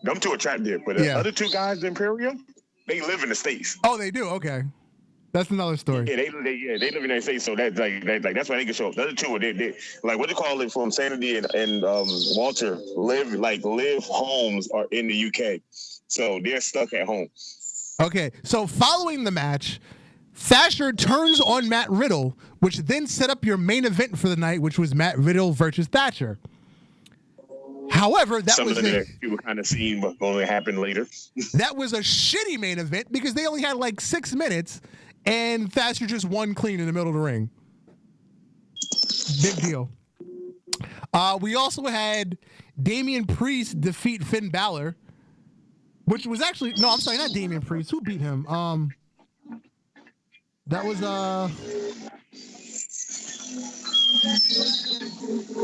B: Them 2 are trapped there, but the other 2 guys, the Imperium, they live in the States.
A: Oh, they do? Okay. That's another story.
B: Yeah, they live in the United States, so that's that's why they can show up. The other two, they like what do you call it from Sanity and Walter live homes are in the UK, so they're stuck at home.
A: Okay, so following the match, Thatcher turns on Matt Riddle, which then set up your main event for the night, which was Matt Riddle versus Thatcher. However, that
B: Some
A: was
B: of that you were kind of seeing what's going to happen later.
A: That was a shitty main event because they only had like 6 minutes, and Thatcher just won clean in the middle of the ring. Big deal. We also had Damian Priest defeat Finn Balor, which was actually I'm sorry, not Damian Priest. Who beat him? That was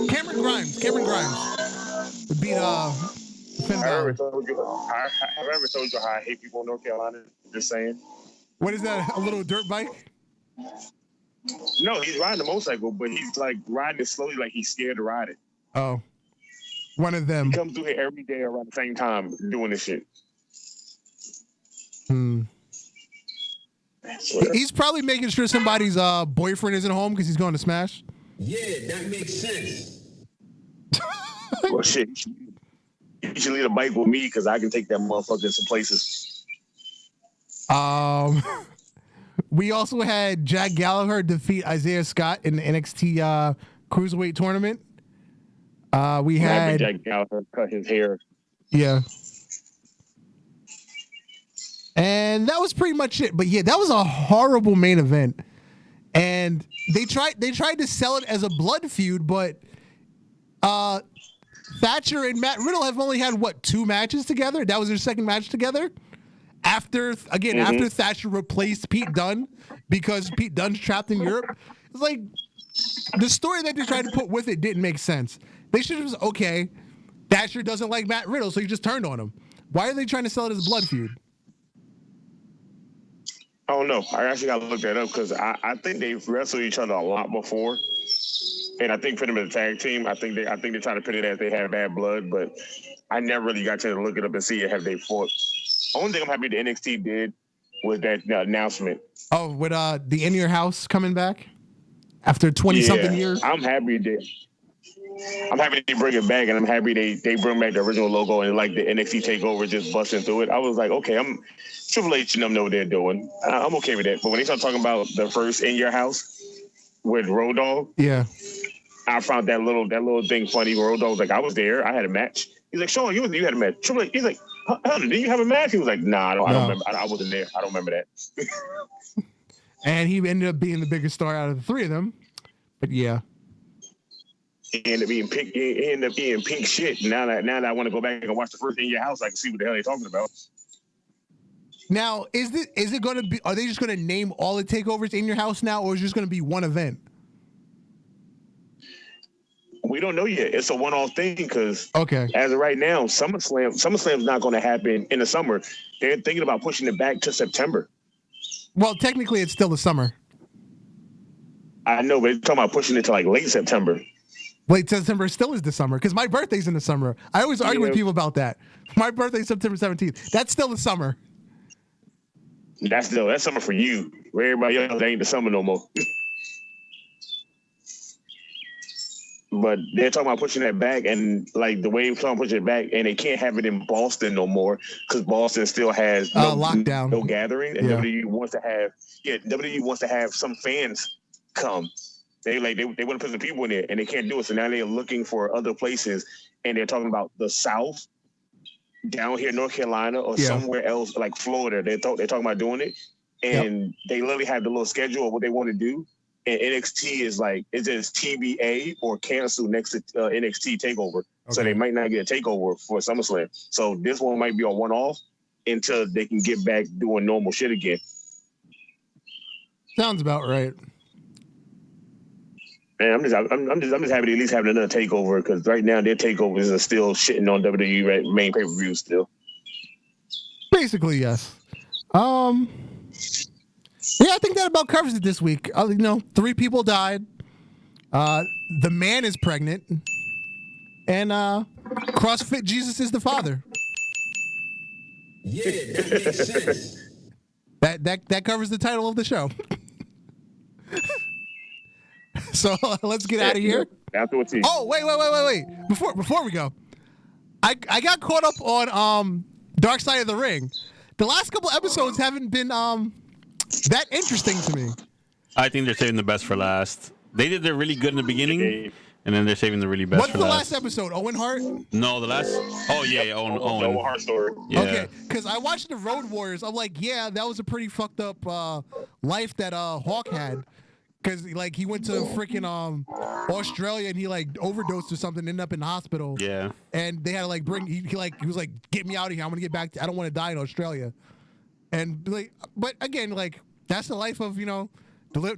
A: Cameron Grimes. Cameron Grimes beat Finn Balor.
B: Have I ever told you how I hate people in North Carolina? Just saying.
A: What is that? A little dirt bike?
B: No, he's riding a motorcycle, but he's like riding it slowly, like he's scared to ride it.
A: Oh, one of them.
B: He comes through here every day around the same time doing this shit.
A: He's probably making sure somebody's boyfriend isn't home because he's going to Smash.
D: Yeah, that makes sense.
B: Well, shit. You should leave a bike with me because I can take that motherfucker some places.
A: We also had Jack Gallagher defeat Isaiah Scott in the NXT Cruiserweight tournament. We had
B: Jack Gallagher cut his hair.
A: Yeah. And that was pretty much it. But yeah, that was a horrible main event. And they tried to sell it as a blood feud, but Thatcher and Matt Riddle have only had 2 matches together. That was their second match together. After Thatcher replaced Pete Dunne because Pete Dunne's trapped in Europe. It's like the story that they tried to put with it didn't make sense. They should have just, okay, Thatcher doesn't like Matt Riddle, so he just turned on him. Why are they trying to sell it as a blood feud?
B: I don't know. I actually got to look that up because I think they've wrestled each other a lot before. And I think put them in a tag team. I think they're trying to put it as they had bad blood, but I never really got to look it up and see have they fought. Only thing I'm happy the NXT did was that announcement.
A: Oh, with the In Your House coming back after 20-something years?
B: I'm happy they bring it back, and I'm happy they bring back the original logo and like the NXT TakeOver just busting through it. I was like, okay, I'm Triple H and them know what they're doing. I'm okay with that. But when they start talking about the first In Your House with Road Dogg,
A: yeah,
B: I found that little thing funny. Road Dogg was like, I was there, I had a match. He's like, Sean, you had a match. Triple H, he's like, hell, did you have a match? He was like, nah, I don't remember. I wasn't there. I don't remember that.
A: And he ended up being the biggest star out of the 3 of them. But yeah.
B: He ended up being pink shit. Now that I want to go back and watch the first In Your House, I can see what the hell they're talking about.
A: Now, is it going to be? Are they just going to name all the takeovers In Your House now, or is it just going to be one event?
B: We don't know yet. It's a one-off thing because
A: as
B: of right now, SummerSlam's not going to happen in the summer. They're thinking about pushing it back to September.
A: Well, technically, it's still the summer.
B: I know, but they're talking about pushing it to like late September.
A: Late September still is the summer because my birthday's in the summer. I always argue with people about that. My birthday's September 17th. That's still the summer.
B: That's summer for you. Where everybody else, ain't the summer no more. But they're talking about pushing that back, and like the way they're talking about pushing it back, and they can't have it in Boston no more because Boston still has
A: lockdown,
B: no gathering, and WWE wants to have some fans come. They want to put some people in there, and they can't do it. So now they're looking for other places, and they're talking about the South, down here in North Carolina, or somewhere else like Florida. They're talking about doing it, and they literally have the little schedule of what they want to do. And NXT is like, it's just TBA or cancel next to NXT TakeOver. Okay. So they might not get a TakeOver for SummerSlam. So this one might be a one-off until they can get back doing normal shit again.
A: Sounds about right.
B: Man, I'm just happy to at least have another TakeOver because right now their TakeOvers are still shitting on WWE main pay-per-views still.
A: Basically, yes. Yeah, I think that about covers it this week. 3 people died. The man is pregnant. And CrossFit Jesus is the father.
D: Yeah, that makes sense.
A: That covers the title of the show. So let's get out of here.
B: After a team.
A: Oh, wait. Before we go, I got caught up on Dark Side of the Ring. The last couple episodes haven't been that interesting to me.
C: I think they're saving the best for last. They did their really good in the beginning, and then they're saving the really best
A: What's
C: for
A: the
C: last.
A: last episode? Owen Hart?
C: No, the last. Oh yeah, Owen.
B: Hart story.
C: Yeah.
A: Okay, because I watched the Road Warriors. I'm like, yeah, that was a pretty fucked up life that Hawk had. Because like he went to freaking Australia and he like overdosed or something, ended up in the hospital.
C: Yeah.
A: And they had to like bring he was like, get me out of here. I'm gonna get back. I don't want to die in Australia. And like, but again, like that's the life of the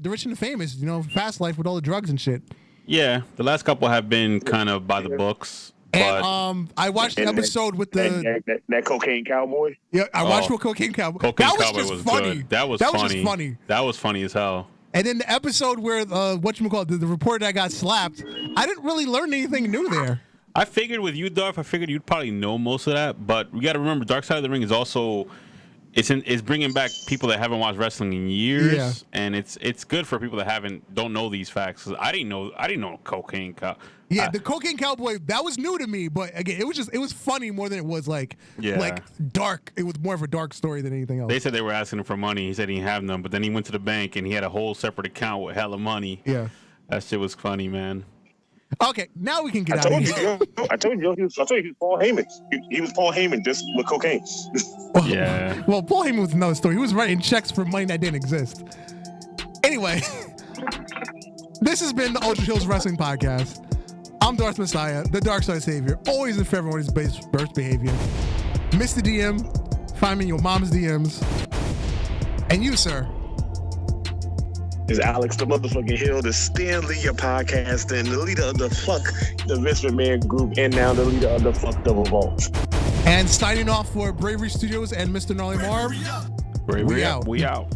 A: rich and the famous. Fast life with all the drugs and shit.
C: Yeah, the last couple have been kind of by the books.
A: And
C: But
A: I watched the episode with the
B: that cocaine cowboy.
A: yeah. I watched with Cocaine Cowboy.
C: Cocaine
A: That was
C: Cowboy
A: just
C: was
A: funny.
C: good. That was
A: just
C: funny. That was funny as hell.
A: And then the episode where the reporter that got slapped, I didn't really learn anything new there.
C: I figured with you, Dolph, I figured you'd probably know most of that. But we got to remember, Dark Side of the Ring is also it's bringing back people that haven't watched wrestling in years, and it's good for people that don't know these facts. I didn't know Cocaine Cowboy.
A: Yeah, the Cocaine Cowboy, that was new to me, but again, it was funny more than it was like dark. It was more of a dark story than anything else.
C: They said they were asking him for money. He said he didn't have none, but then he went to the bank and he had a whole separate account with hella money.
A: Yeah,
C: that shit was funny, man.
A: Okay, now we can get out of here.
B: I told you he was Paul Heyman. He was Paul Heyman just with cocaine.
C: Yeah.
A: Well, Paul Heyman was another story. He was writing checks for money that didn't exist. Anyway, this has been the Ultra Heelz Wrestling Podcast. I'm Darth Messiah, the Dark Side Savior, always in favor of his best behavior. Mr. DM, find me in your mom's DMs. And you, sir.
B: Is Alex the motherfucking Hill, the Stanley your podcast, and the leader of the Vince McMahon group, and now the leader of the Double Vault.
A: And signing off for Bravery Studios and Mr. Gnarly Marv.
C: We out.